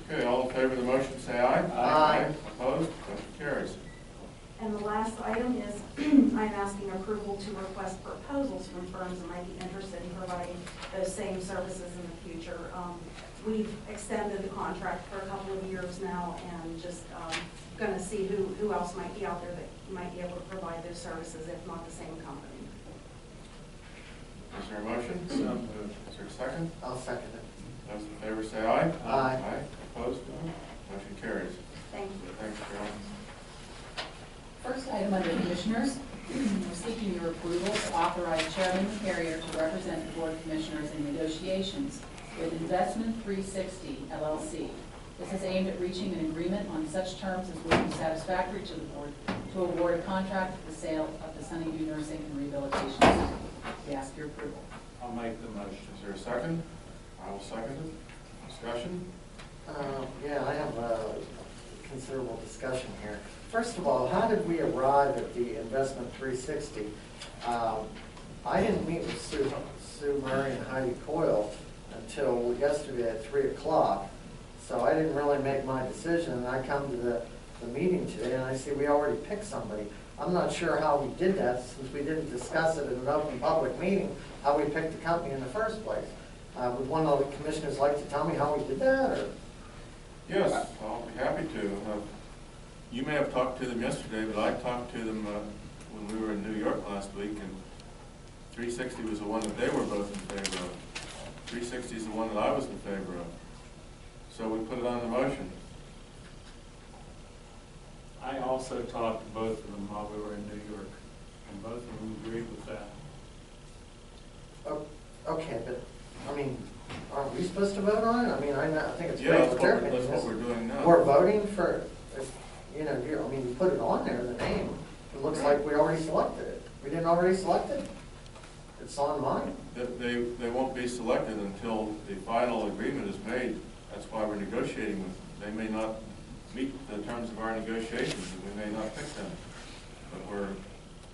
Okay, all in favor of the motion, say aye.
Aye.
Opposed? Motion carries.
And the last item is I'm asking approval to request proposals from firms that might be interested in providing those same services in the future. We've extended the contract for a couple of years now and just going to see who else might be out there that might be able to provide those services, if not the same company.
Is there a motion? So moved. Is there a second?
I'll second it.
Those in favor say aye.
Aye.
Opposed? No. Motion carries.
Thank you.
Thanks, Cheryl.
First item under Commissioners, we're seeking your approval to authorize Chairman Carrier to represent the Board of Commissioners in negotiations with Investment 360 LLC. This is aimed at reaching an agreement on such terms as would be satisfactory to the Board to award a contract for the sale of the Sunnyview Nursing and Rehabilitation Center. We ask your approval.
I'll make the motion.
Is there a second? I will second it. Discussion?
Yeah, I have a considerable discussion here. First of all, how did we arrive at the Investment 360? I didn't meet with Sue Murray and Heidi Coyle until yesterday at 3 o'clock, so I didn't really make my decision, and I come to the meeting today and I see we already picked somebody. I'm not sure how we did that since we didn't discuss it in an open public meeting, how we picked the company in the first place. Would one of the commissioners like to tell me how we did that? Or?
Yes, I'll be happy to. You may have talked to them yesterday, but I talked to them when we were in New York last week, and 360 was the one that they were both in favor of. 360 is the one that I was in favor of. So we put it on the motion.
I also talked to both of them while we were in New York, and both of them agreed with that.
Oh, okay, but, I mean, aren't we supposed to vote on it? I mean, I think it's
Yeah,
great what they're picking.
that's what we're doing now.
We're voting for, you know, I mean, you put it on there, the name. It looks like we already selected it. We didn't already select it? It's on mine.
They won't be selected until the final agreement is made. That's why we're negotiating with them. They may not meet the terms of our negotiations, and we may not pick them. But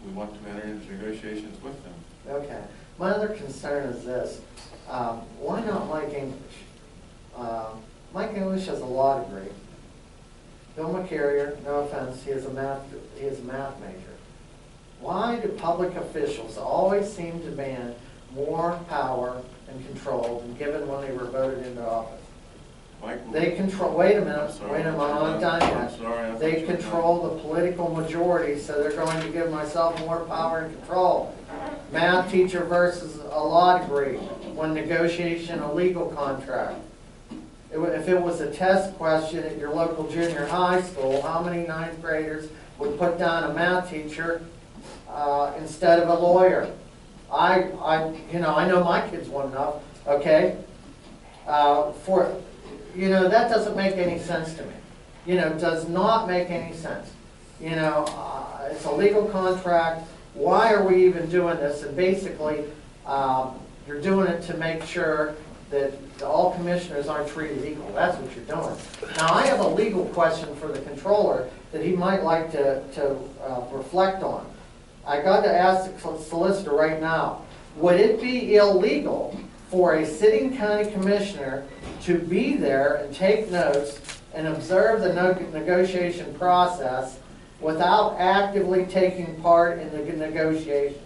we want to enter into negotiations with them.
Okay. My other concern is this. Why not Mike English? Mike English has a law degree. Bill McCarrier, no offense, he is a math major. Why do public officials always seem to demand more power and control than given when they were voted into office? They control, wait a minute, I'm not done yet. They control the political majority, so they're going to give myself more power and control. Math teacher versus a law degree when negotiation a legal contract. If it was a test question at your local junior high school, how many ninth graders would put down a math teacher instead of a lawyer? I know my kids well enough, okay? That doesn't make any sense to me. Does not make any sense. It's a legal contract. Why are we even doing this? And basically, you're doing it to make sure that all commissioners aren't treated equal. That's what you're doing. Now, I have a legal question for the controller that he might like to reflect on. I got to ask the solicitor right now, would it be illegal for a sitting county commissioner to be there and take notes and observe the negotiation process without actively taking part in the negotiations?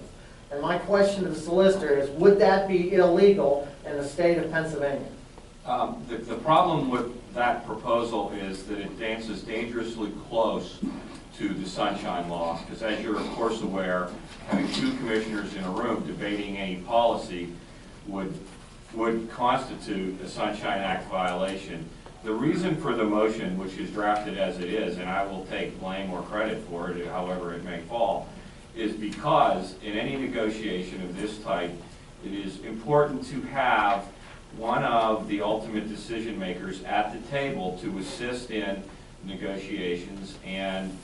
And my question to the solicitor is, would that be illegal in the state of Pennsylvania?
The problem with that proposal is that it dances dangerously close to the sunshine law, because as you're of course aware, having two commissioners in a room debating any policy would constitute a Sunshine Act violation. The reason for the motion, which is drafted as it is, and I will take blame or credit for it, however it may fall, is because in any negotiation of this type, it is important to have one of the ultimate decision makers at the table to assist in negotiations, and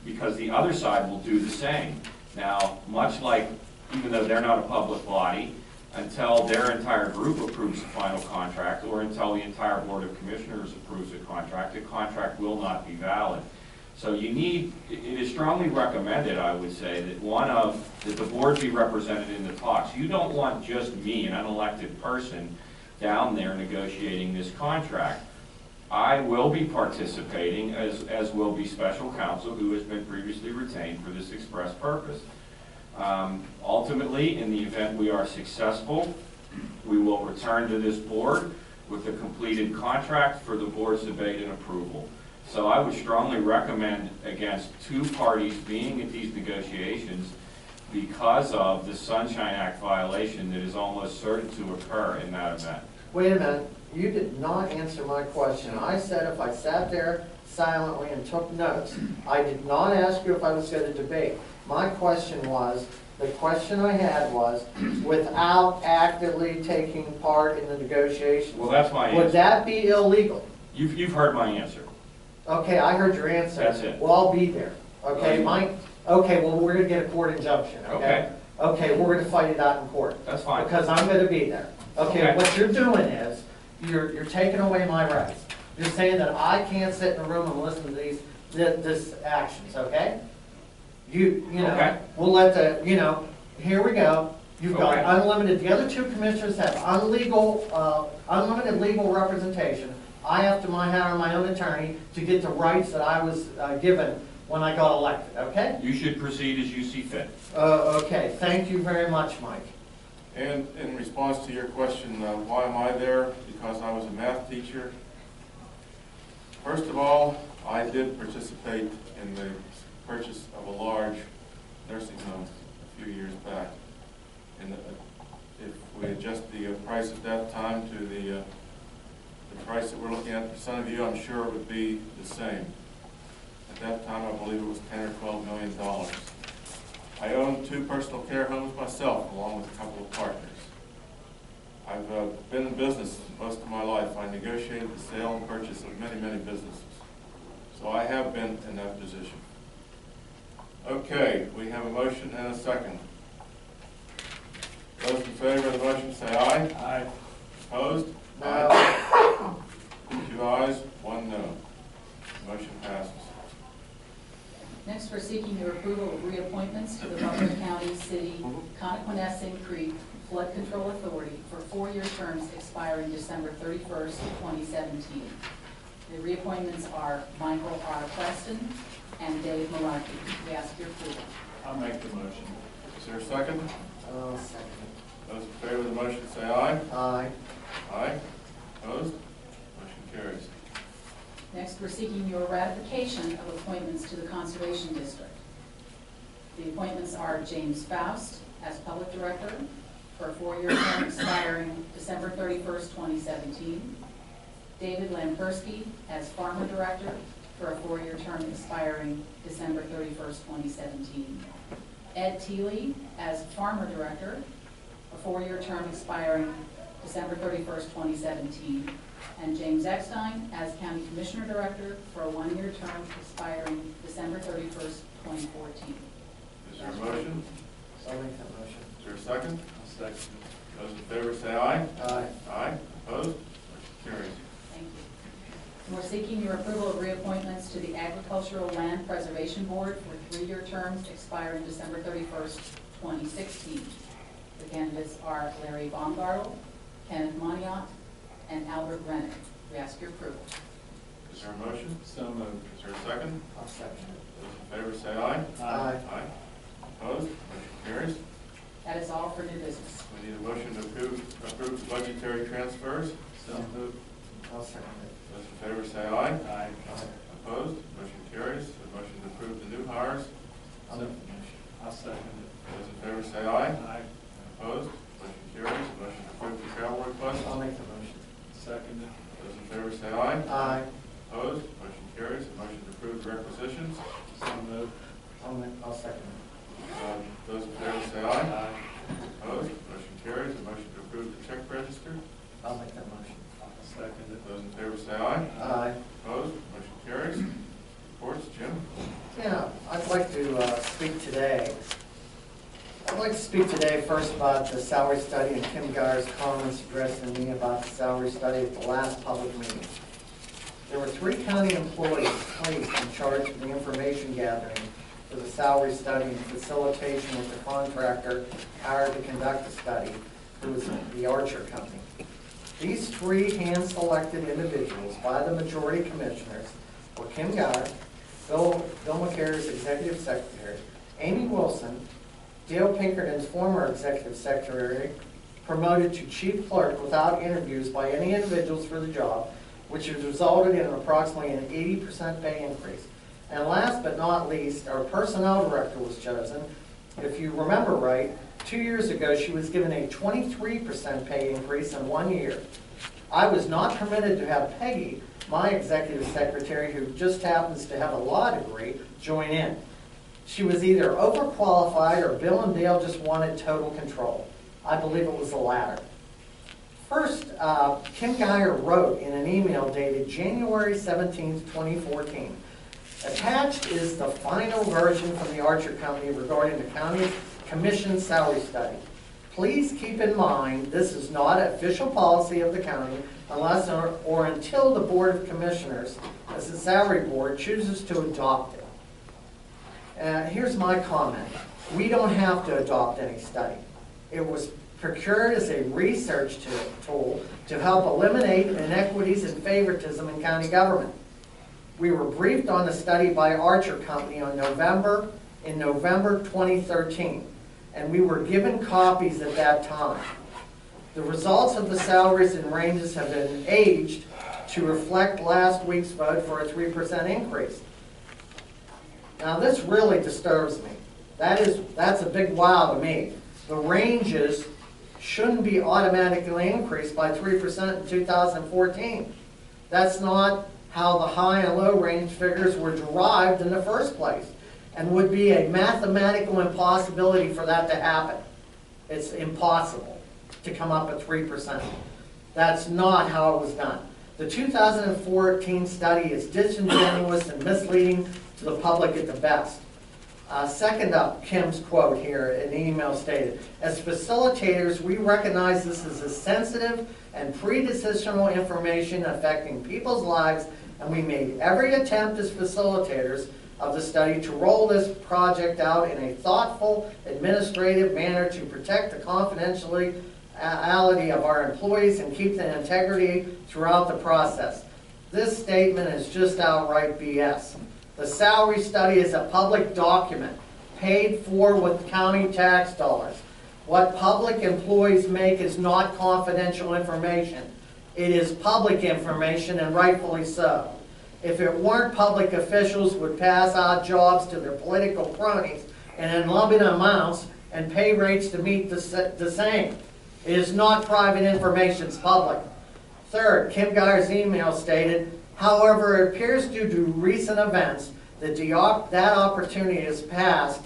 because the other side will do the same. Now, much like, even though they're not a public body, until their entire group approves the final contract, or until the entire Board of Commissioners approves the contract will not be valid. So you need, it is strongly recommended, I would say, that the board be represented in the talks. You don't want just me, an unelected person, down there negotiating this contract. I will be participating, as will be special counsel who has been previously retained for this express purpose. Ultimately, in the event we are successful, we will return to this board with a completed contract for the board's debate and approval. So I would strongly recommend against two parties being at these negotiations because of the Sunshine Act violation that is almost certain to occur in that event.
Wait a minute, you did not answer my question. I said if I sat there silently and took notes, I did not ask you if I was going to debate. My question was, the question I had was, without actively taking part in the negotiations.
Well, that's my answer.
Would that be illegal?
You've heard my answer.
Okay, I heard your answer.
That's it.
Well, I'll be there. Okay, okay, well, we're gonna get a court injunction, okay? Okay, we're gonna fight it out in court.
That's fine.
Because I'm gonna be there. Okay,
Okay.
what you're doing is, you're taking away my rights. You're saying that I can't sit in a room and listen to this actions, okay? You know,
Okay.
we'll let here we go. You've got
Okay.
unlimited, the other two commissioners have unlimited legal representation. I have to hire my own attorney to get the rights that I was given when I got elected, okay?
You should proceed as you see fit.
Okay, thank you very much, Mike.
And in response to your question, why am I there? Because I was a math teacher. First of all, I did participate in the purchase of a large nursing home a few years back. And if we adjust the price at that time to the price that we're looking at for Sunnyview, I'm sure it would be the same. At that time, I believe it was $10 or $12 million. I own 2 personal care homes myself, along with a couple of partners. I've been in business most of my life. I negotiated the sale and purchase of many, many businesses. So I have been in that position. Okay, we have a motion and a second. Those in favor of the motion say aye.
Aye.
Opposed?
No.
2 ayes, 1 no. Motion passes.
Next, we're seeking your approval of reappointments to the Butler County City Connequanessing Creek Flood Control Authority for 4-year terms expiring December 31st, 2017. The reappointments are Michael R. Preston and Dave Malarkey. We ask your approval.
I'll make the motion.
Is there a second?
Second.
Those in favor of the motion say aye.
Aye.
Aye. Opposed? Motion carries.
Next, we're seeking your ratification of appointments to the Conservation District. The appointments are James Faust as Public Director for a 4-year term expiring December 31st, 2017. David Lampersky as Farmer Director for a 4-year term expiring December 31st, 2017. Ed Teeley as Farmer Director, a 4-year term expiring December 31st, 2017. And James Eckstein as County Commissioner Director for a 1-year term expiring December 31st, 2014.
Is there a motion?
I'll make that motion.
Is there a second?
I'll second.
Those in favor say aye.
Aye.
Aye. Opposed? Motion carries.
Thank you. And we're seeking your approval of reappointments to the Agricultural Land Preservation Board for 3-year terms expiring December 31st, 2016. The candidates are Larry Baumgartel, Kenneth Moniot, and Albert Rennick. We ask your approval.
Is there a motion?
So moved.
Is there a second?
I'll second it.
Those in favor say aye.
Aye.
Aye. Opposed? Motion carries.
That is all for new business.
We need a motion to approve the budgetary transfers.
So moved.
I'll second it.
Those in favor say aye.
Aye.
Opposed? Motion carries. The motion to approve the
I'll second
Those in favor say aye.
it. Aye.
Opposed? Motion carries. Motion to approve the travel request.
I'll make the motion.
Second it.
Those in favor say aye.
Aye.
Opposed? Motion carries. Motion to approve the requisitions.
So moved.
I'll second it.
Those in favor say aye.
Aye.
Opposed? Motion carries. A motion to approve the check register.
I'll make that motion.
Second it.
Those in favor say aye.
Aye.
Opposed? Motion carries. Reports, Jim?
Yeah, I'd like to speak today. I'd like to speak today first about the salary study and Kim Geyer's comments addressed to me about the salary study at the last public meeting. There were 3 county employees placed in charge of the information gathering for the salary study and facilitation with the contractor hired to conduct the study, who was the Archer Company. These 3 hand-selected individuals by the majority commissioners were Kim Geyer, Bill McCare's executive secretary, Amy Wilson, Dale Pinkerton's former executive secretary, promoted to chief clerk without interviews by any individuals for the job, which has resulted in approximately an 80% pay increase. And last but not least, our personnel director was chosen. If you remember right, 2 years ago, she was given a 23% pay increase in 1 year. I was not permitted to have Peggy, my executive secretary, who just happens to have a law degree, join in. She was either overqualified or Bill and Dale just wanted total control. I believe it was the latter. First, Kim Geyer wrote in an email dated January 17, 2014, attached is the final version from the Archer Company regarding the county commission salary study. Please keep in mind this is not official policy of the county unless or until the Board of Commissioners, as the salary board, chooses to adopt it. Here's my comment. We don't have to adopt any study. It was procured as a research tool to help eliminate inequities and favoritism in county government. We were briefed on the study by Archer Company in November 2013, and we were given copies at that time. The results of the salaries and ranges have been aged to reflect last week's vote for a 3% increase. Now this really disturbs me. That's a big wow to me. The ranges shouldn't be automatically increased by 3% in 2014. That's not how the high and low range figures were derived in the first place, and would be a mathematical impossibility for that to happen. It's impossible to come up with 3%. That's not how it was done. The 2014 study is disingenuous and misleading to the public at the best. Second up, Kim's quote here in the email stated, as facilitators, we recognize this is a sensitive and pre-decisional information affecting people's lives, and we made every attempt as facilitators of the study to roll this project out in a thoughtful, administrative manner to protect the confidentiality of our employees and keep the integrity throughout the process. This statement is just outright BS. The salary study is a public document paid for with county tax dollars. What public employees make is not confidential information. It is public information, and rightfully so. If it weren't, public officials would pass out jobs to their political cronies in unlimited amounts and pay rates to meet the same. It is not private information, it's public. Third, Kim Geyer's email stated, however, it appears due to recent events that that opportunity has passed,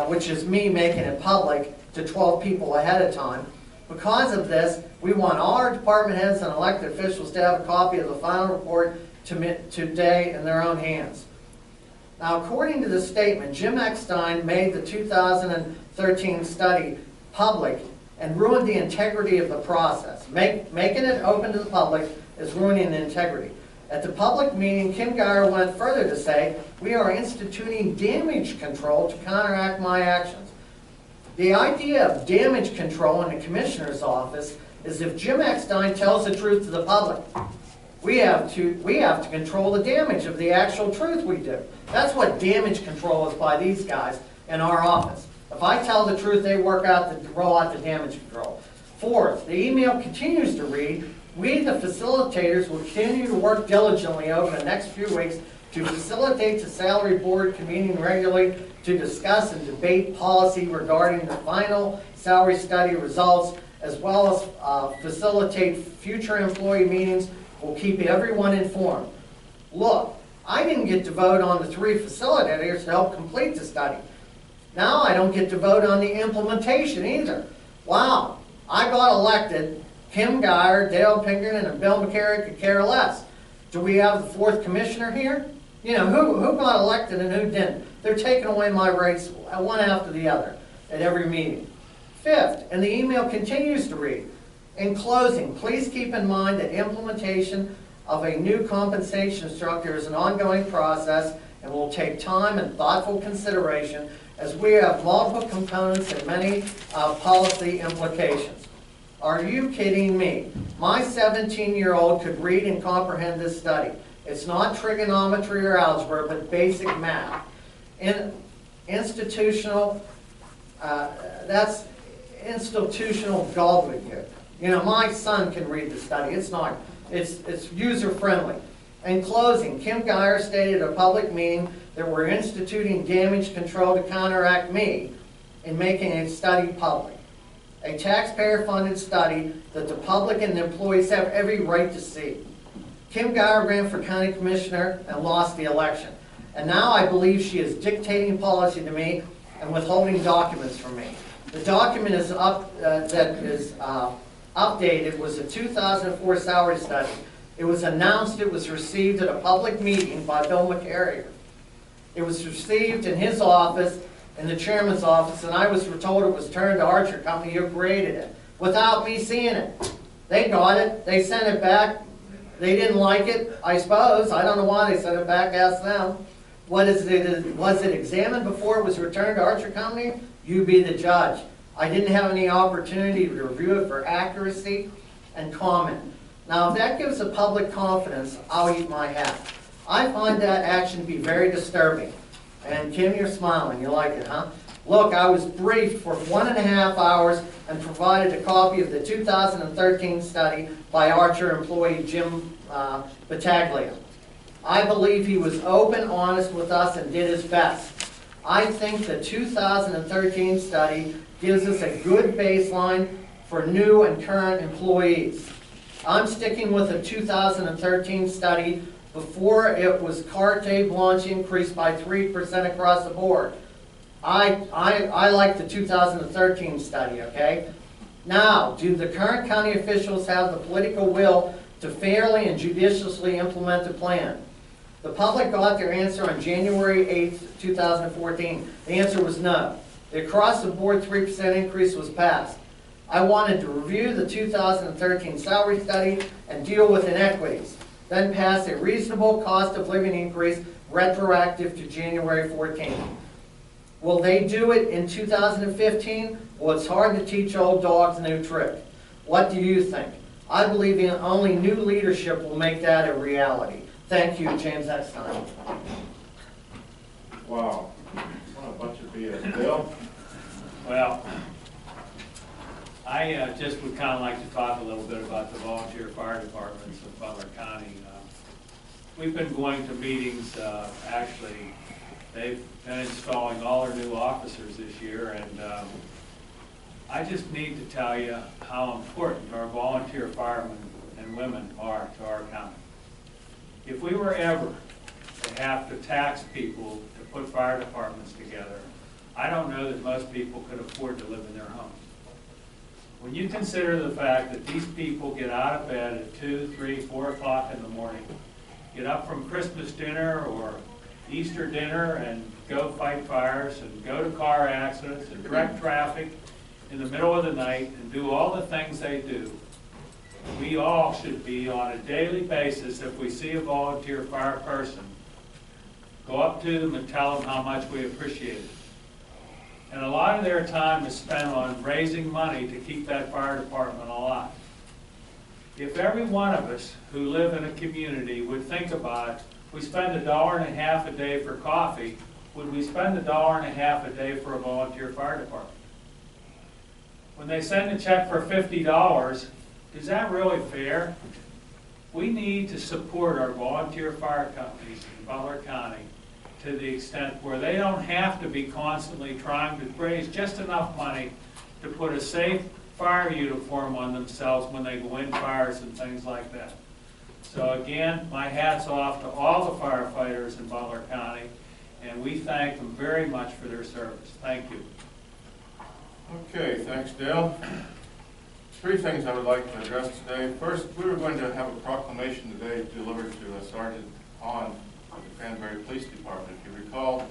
which is me making it public to 12 people ahead of time. Because of this, we want all our department heads and elected officials to have a copy of the final report today in their own hands. Now, according to the statement, Jim Eckstein made the 2013 study public and ruined the integrity of the process. Making it open to the public is ruining the integrity. At the public meeting, Kim Geyer went further to say, we are instituting damage control to counteract my actions. The idea of damage control in the commissioner's office is if Jim Eckstein tells the truth to the public. We have to control the damage of the actual truth we do. That's what damage control is by these guys in our office. If I tell the truth, they roll out the damage control. Fourth, the email continues to read, we, the facilitators, will continue to work diligently over the next few weeks to facilitate the salary board convening regularly to discuss and debate policy regarding the final salary study results, as well as facilitate future employee meetings, will keep everyone informed. Look, I didn't get to vote on the 3 facilitators to help complete the study. Now I don't get to vote on the implementation either. Wow, I got elected. Kim Geyer, Dale Pinkerton, and Bill McCary could care less. Do we have the 4th commissioner here? You know, who got elected and who didn't? They're taking away my rights one after the other at every meeting. 5th, and the email continues to read, in closing, please keep in mind that implementation of a new compensation structure is an ongoing process and will take time and thoughtful consideration as we have multiple components and many policy implications. Are you kidding me? My 17-year-old could read and comprehend this study. It's not trigonometry or algebra, but basic math. Institutional gobbledygook. You know, my son can read the study. It's user-friendly. In closing, Kim Geyer stated at a public meeting that we're instituting damage control to counteract me in making a study public. A taxpayer-funded study that the public and the employees have every right to see. Kim Geyer ran for county commissioner and lost the election. And now I believe she is dictating policy to me and withholding documents from me. The document that is updated was a 2004 salary study. It was announced it was received at a public meeting by Bill McCary. It was received in his office, in the chairman's office, and I was told it was turned to Archer Company who created it, without me seeing it. They got it, they sent it back, they didn't like it, I suppose. I don't know why they sent it back, ask them. Was it examined before it was returned to Archer Company? You be the judge. I didn't have any opportunity to review it for accuracy and comment. Now, if that gives the public confidence, I'll eat my hat. I find that action to be very disturbing. And Kim, you're smiling. You like it, huh? Look, I was briefed for 1.5 hours and provided a copy of the 2013 study by Archer employee Jim Battaglia. I believe he was open, honest with us, and did his best. I think the 2013 study gives us a good baseline for new and current employees. I'm sticking with the 2013 study before it was carte blanche increased by 3% across the board. I like the 2013 study, okay? Now, do the current county officials have the political will to fairly and judiciously implement the plan? The public got their answer on January 8th, 2014. The answer was no. The across-the-board 3% increase was passed. I wanted to review the 2013 salary study and deal with inequities, then pass a reasonable cost of living increase retroactive to January 14th. Will they do it in 2015? Well, it's hard to teach old dogs a new trick. What do you think? I believe only new leadership will make that a reality. Thank you, James Eckstein.
Wow, what a bunch of BS. Bill?
Well, I just would kind of like to talk a little bit about the volunteer fire departments of Butler County. We've been going to meetings, actually, they've been installing all their new officers this year, and I just need to tell you how important our volunteer firemen and women are to our county. If we were ever to have to tax people to put fire departments together, I don't know that most people could afford to live in their homes. When you consider the fact that these people get out of bed at 2, 3, 4 o'clock in the morning, get up from Christmas dinner or Easter dinner and go fight fires and go to car accidents and wreck traffic in the middle of the night and do all the things they do, we all should be on a daily basis, if we see a volunteer fire person, go up to them and tell them how much we appreciate it. And a lot of their time is spent on raising money to keep that fire department alive. If every one of us who live in a community would think about, we spend $1.50 a day for coffee, would we spend $1.50 a day for a volunteer fire department? When they send a check for $50, is that really fair? we need to support our volunteer fire companies in Butler County to the extent where they don't have to be constantly trying to raise just enough money to put a safe fire uniform on themselves when they go in fires and things like that. So again, my hat's off to all the firefighters in Butler County, and we thank them very much for their service. Thank you.
Okay, thanks, Dale. Three things I would like to address today. First, we were going to have a proclamation today delivered to Sergeant Hahn of the Cranberry Police Department. If you recall,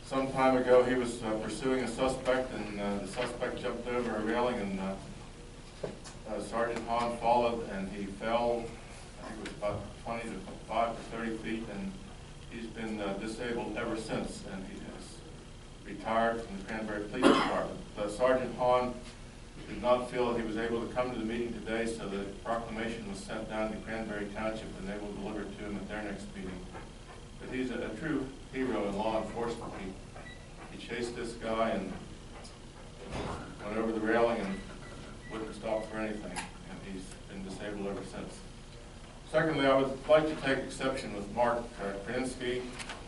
some time ago he was pursuing a suspect, and the suspect jumped over a railing, and Sergeant Hahn followed, and he fell. I think it was about 25 to 30 feet, and he's been disabled ever since, and he has retired from the Cranberry Police Department. Sergeant Hahn did not feel that he was able to come to the meeting today, so the proclamation was sent down to Cranberry Township, and they will deliver it to him at their next meeting. But he's a true hero in law enforcement. He chased this guy and went over the railing and wouldn't stop for anything, and he's been disabled ever since. Secondly, I would like to take exception with Mark Krasinski.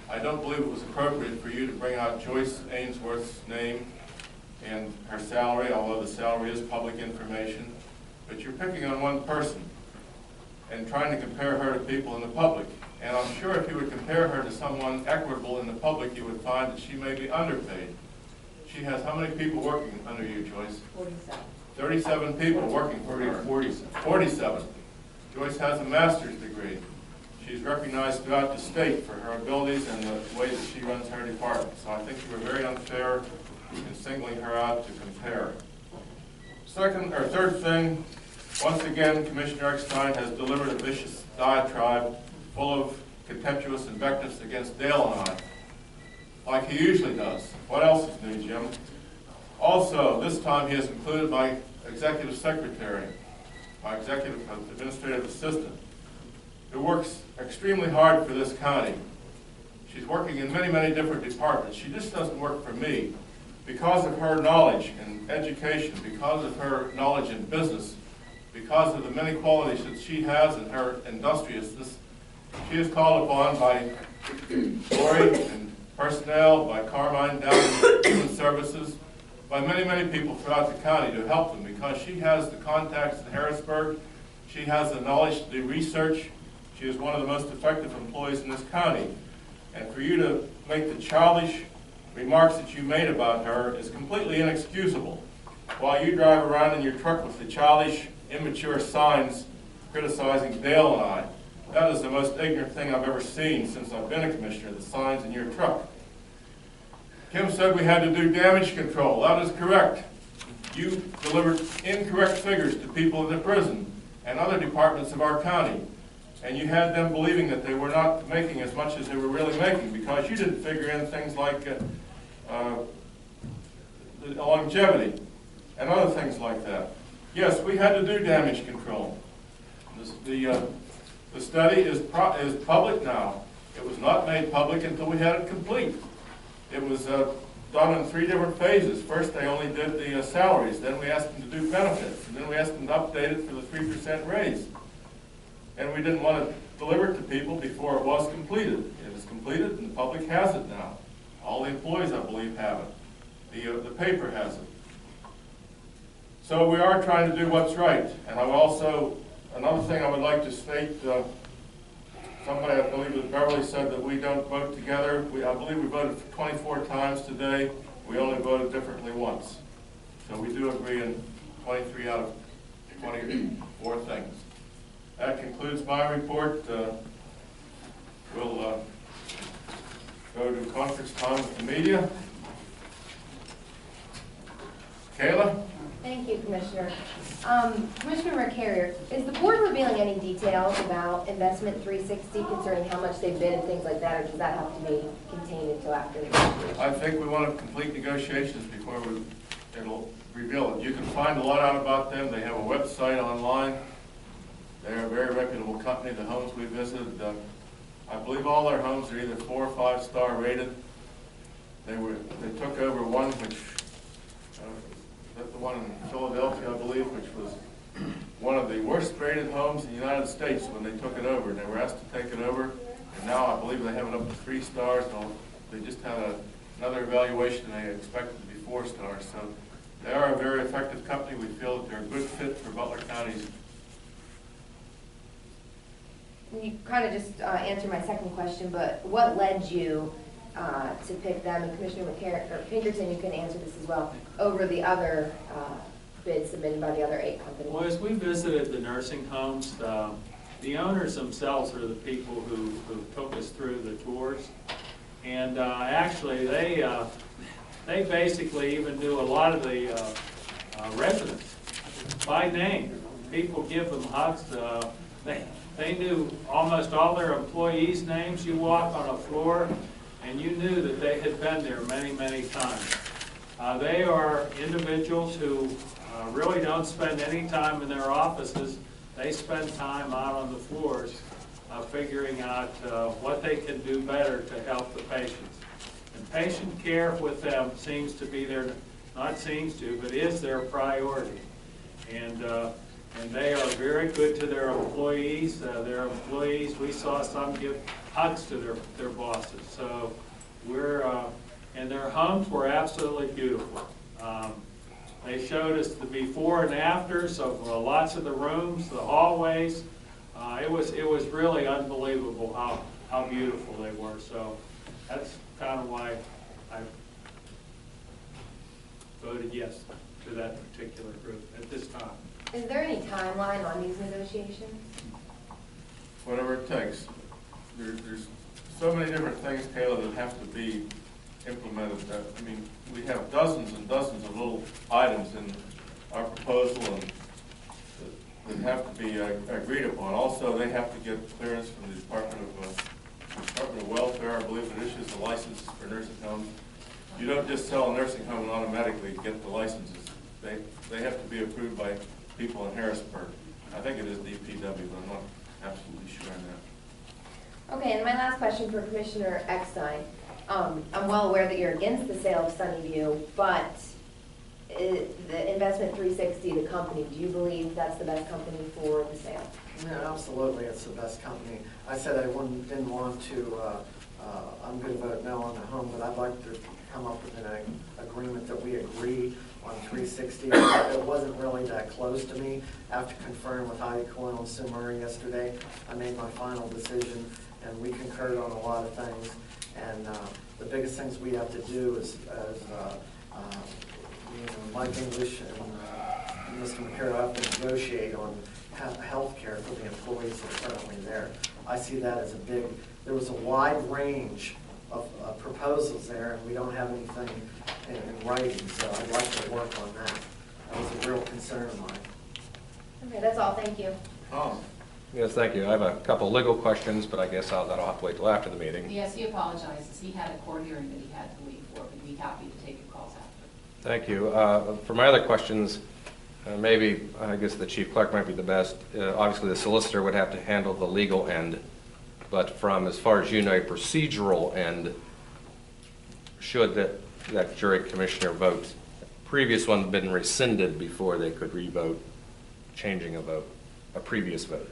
I don't believe it was appropriate for you to bring out Joyce Ainsworth's name and her salary, although the salary is public information. But you're picking on one person and trying to compare her to people in the public. And I'm sure if you would compare her to someone equitable in the public, you would find that she may be underpaid. She has how many people working under you, Joyce?
47.
37 people working for her. 47. Joyce has a master's degree. She's recognized throughout the state for her abilities and the way that she runs her department. So I think you were very unfair in singling her out to compare. Third thing, once again, Commissioner Eckstein has delivered a vicious diatribe full of contemptuous invectives against Dale and I, like he usually does. What else is new, Jim? Also, this time he has included my executive secretary, my executive administrative assistant, who works extremely hard for this county. She's working in many, many different departments. She just doesn't work for me. Because of her knowledge in education, because of her knowledge in business, because of the many qualities that she has in her industriousness, she is called upon by Lori and personnel, by Carmine down in Human Services, by many, many people throughout the county to help them, because she has the contacts in Harrisburg, she has the knowledge to do research, she is one of the most effective employees in this county. And for you to make the childish remarks that you made about her is completely inexcusable. While you drive around in your truck with the childish, immature signs criticizing Dale and I, that is the most ignorant thing I've ever seen since I've been a commissioner, the signs in your truck. Kim said we had to do damage control. That is correct. You delivered incorrect figures to people in the prison and other departments of our county, and you had them believing that they were not making as much as they were really making because you didn't figure in things like the longevity and other things like that. Yes, we had to do damage control. The study is public now. It was not made public until we had it complete. It was done in 3 different phases. First, they only did the salaries. Then we asked them to do benefits. And then we asked them to update it for the 3% raise. And we didn't want to deliver it to people before it was completed. It is completed, and the public has it now. All the employees, I believe, have it. The paper has it. So we are trying to do what's right. And I would also, another thing I would like to state, somebody, I believe it was Beverly, said that we don't vote together. I believe we voted 24 times today. We only voted differently once. So we do agree in 23 out of 24 things. That concludes my report. We'll go to conference time with the media. Kayla?
Thank you, Commissioner. Commissioner McCarrier, is the board revealing any details about Investment 360 concerning how much they've bid and things like that, or does that have to be contained until after the negotiations?
I think we want to complete negotiations before it'll reveal it. You can find a lot out about them. They have a website online. They're a very reputable company. The homes we visited, I believe all their homes are either 4 or 5 star rated. They took over one which, the one in Philadelphia, I believe, which was one of the worst rated rated homes in the United States when they took it over, and they were asked to take it over. And now I believe they have it up to 3 stars. They just had another evaluation, and they expected to be 4 stars. So they are a very effective company. We feel that they're a good fit for Butler County's.
You kind of just answered my second question, but what led you to pick them? And Commissioner Pinkerton, you can answer this as well, over the other bids submitted by the other 8 companies.
Well, as we visited the nursing homes, the owners themselves are the people who took us through the tours. And actually, they basically even knew a lot of the residents by name. People give them hugs. They knew almost all their employees' names. You walk on a floor, and you knew that they had been there many, many times. They are individuals who really don't spend any time in their offices. They spend time out on the floors figuring out what they can do better to help the patients. And patient care with them seems to be their, not seems to, but is their priority. And they are very good to their employees. We saw some give hugs to their bosses. So and their homes were absolutely beautiful. They showed us the before and afters of lots of the rooms, the hallways. It was really unbelievable how beautiful they were. So that's kind of why I voted yes to that particular group at this time.
Is there any timeline on these negotiations?
Whatever it takes. There's so many different things, Kayla, that have to be implemented. I mean, we have dozens and dozens of little items in our proposal and that have to be agreed upon. Also, they have to get clearance from the Department of Welfare. I believe it issues the license for nursing homes. You don't just sell a nursing home and automatically get the licenses. They have to be approved by people in Harrisburg. I think it is DPW, but I'm not absolutely sure on that.
Okay, and my last question for Commissioner Eckstein. I'm well aware that you're against the sale of Sunnyview, but the Investment 360, the company, do you believe that's the best company for the sale?
Yeah, absolutely, it's the best company. I said I didn't want to, I'm going to vote no on the home, but I'd like to come up with an agreement that we agree on 360. It wasn't really that close to me. After conferring with Heidi Coyle and Sue Murray yesterday, I made my final decision, and we concurred on a lot of things. And the biggest things we have to do is Mike English and Mr. McCarroll have to negotiate on health care for the employees that are currently there. I see that as there was a wide range of proposals there, and we don't have anything in writing, so I'd like to work on that. That was a real concern of mine.
Okay, that's all. Thank you.
Tom?
Yes, thank you. I have a couple legal questions, but I guess that'll have to wait till after the meeting.
Yes, he apologizes. He had a court hearing that he had to leave for, but he'd be happy to take your calls after.
Thank you. For my other questions, maybe I guess the chief clerk might be the best. Obviously, the solicitor would have to handle the legal end, but from, as far as you know, a procedural end, should that jury commissioner vote, previous one been rescinded before they could re-vote, changing a vote, a previous vote?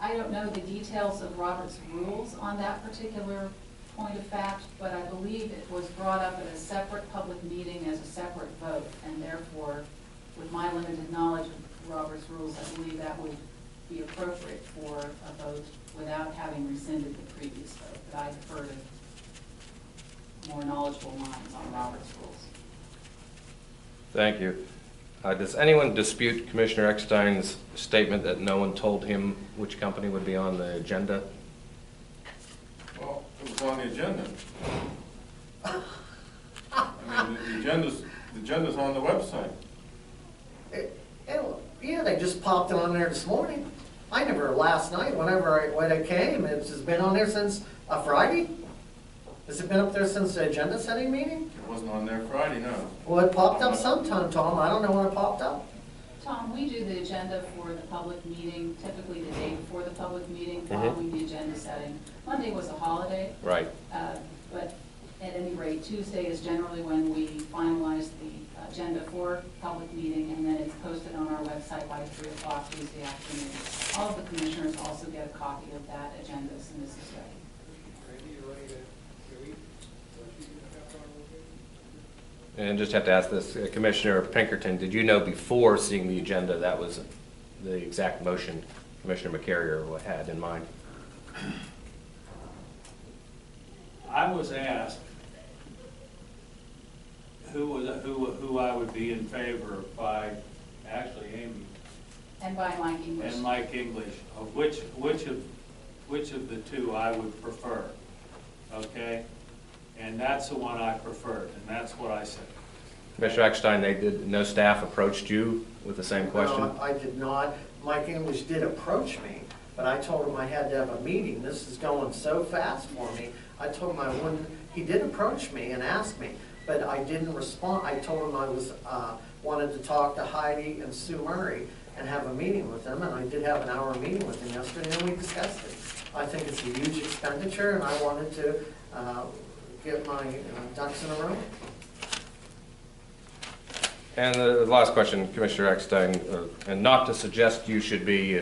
I don't know the details of Robert's rules on that particular point of fact, but I believe it was brought up at a separate public meeting as a separate vote, and therefore, with my limited knowledge of Robert's rules, I believe that would be appropriate for a vote without having rescinded the previous vote. But I defer to more knowledgeable minds on Robert's rules.
Thank you. Does anyone dispute Commissioner Eckstein's statement that no one told him which company would be on the agenda?
Well, it was on the agenda. I mean, the agenda's on the website.
Yeah, they just popped it on there this morning. I never, last night, when I came, it's been on there since Friday? Has it been up there since the agenda setting meeting?
It wasn't on there Friday, no.
Well, it popped up sometime, Tom. I don't know when it popped up.
Tom, we do the agenda for the public meeting, typically the day before the public meeting, following the agenda setting. Monday was a holiday.
Right.
But At any rate, Tuesday is generally when we finalize the agenda for public meeting, and then it's posted on our website by 3 o'clock Tuesday afternoon. All of the commissioners also get a copy of that agenda as soon as it's ready.
And just have to ask this, Commissioner Pinkerton, did you know before seeing the agenda that was the exact motion Commissioner McCarrier had in mind?
I was asked who I would be in favor of by, actually Amy.
And by Mike English.
And Mike English, of which of the two I would prefer, okay? And that's the one I preferred, and that's what I said.
Commissioner Eckstein, no staff approached you with the same question?
No, I did not. Mike English did approach me, but I told him I had to have a meeting. This is going so fast for me. I told him I wouldn't. He did approach me and ask me, but I didn't respond. I told him I was wanted to talk to Heidi and Sue Murray and have a meeting with them, and I did have an hour meeting with them yesterday, and we discussed it. I think it's a huge expenditure, and I wanted to get my ducks in a row.
And the last question, Commissioner Eckstein, and not to suggest you should be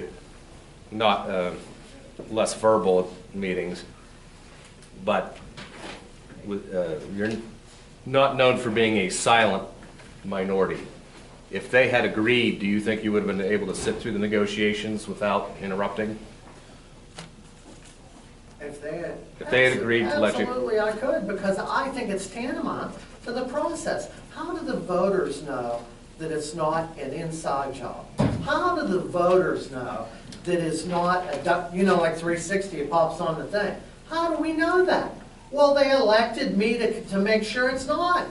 not less verbal at meetings, but you're not known for being a silent minority. If they had agreed, do you think you would have been able to sit through the negotiations without interrupting?
If they had
agreed to let you...
Absolutely, I could, because I think it's tantamount to the process. How do the voters know that it's not an inside job? How do the voters know that it's not a, like 360, it pops on the thing? How do we know that? Well, they elected me to make sure it's not.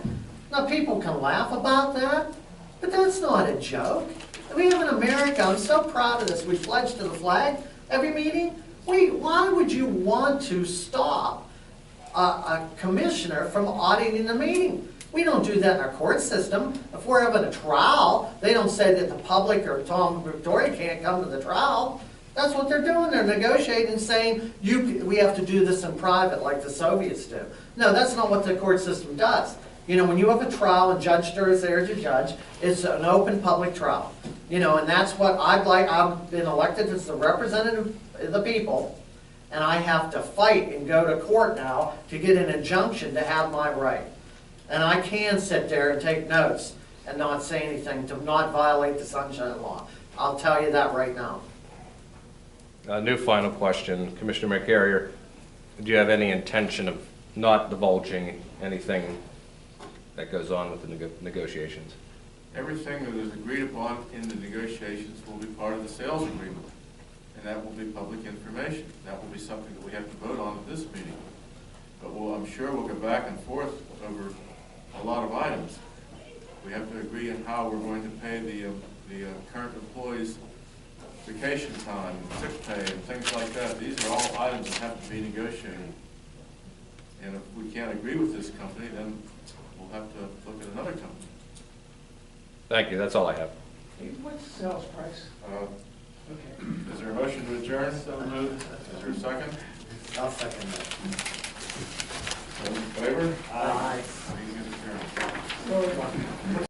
Now, people can laugh about that, but that's not a joke. We have in America, I'm so proud of this, we pledge to the flag every meeting. Why would you want to stop a commissioner from auditing the meeting? We don't do that in our court system. If we're having a trial, they don't say that the public or Tom Victoria can't come to the trial. That's what they're doing. They're negotiating, saying we have to do this in private like the Soviets do. No, that's not what the court system does. When you have a trial and Judge Sturr is there to judge, it's an open public trial. And that's what I'd like. I've been elected as the representative of the people, and I have to fight and go to court now to get an injunction to have my right. And I can sit there and take notes and not say anything to not violate the Sunshine Law. I'll tell you that right now.
A new final question. Commissioner McCarrier, do you have any intention of not divulging anything that goes on with the negotiations?
Everything that is agreed upon in the negotiations will be part of the sales agreement, and that will be public information. That will be something that we have to vote on at this meeting. But I'm sure we'll go back and forth over a lot of items. We have to agree on how we're going to pay the current employees vacation time, sick pay, and things like that. These are all items that have to be negotiated. And if we can't agree with this company, then we'll have to look at another company.
Thank you. That's all I have.
What's the sales price?
Okay. Is there a motion to adjourn? So moved. Is there a second?
I'll second that.
All in favor?
Aye.
Meeting is adjourned.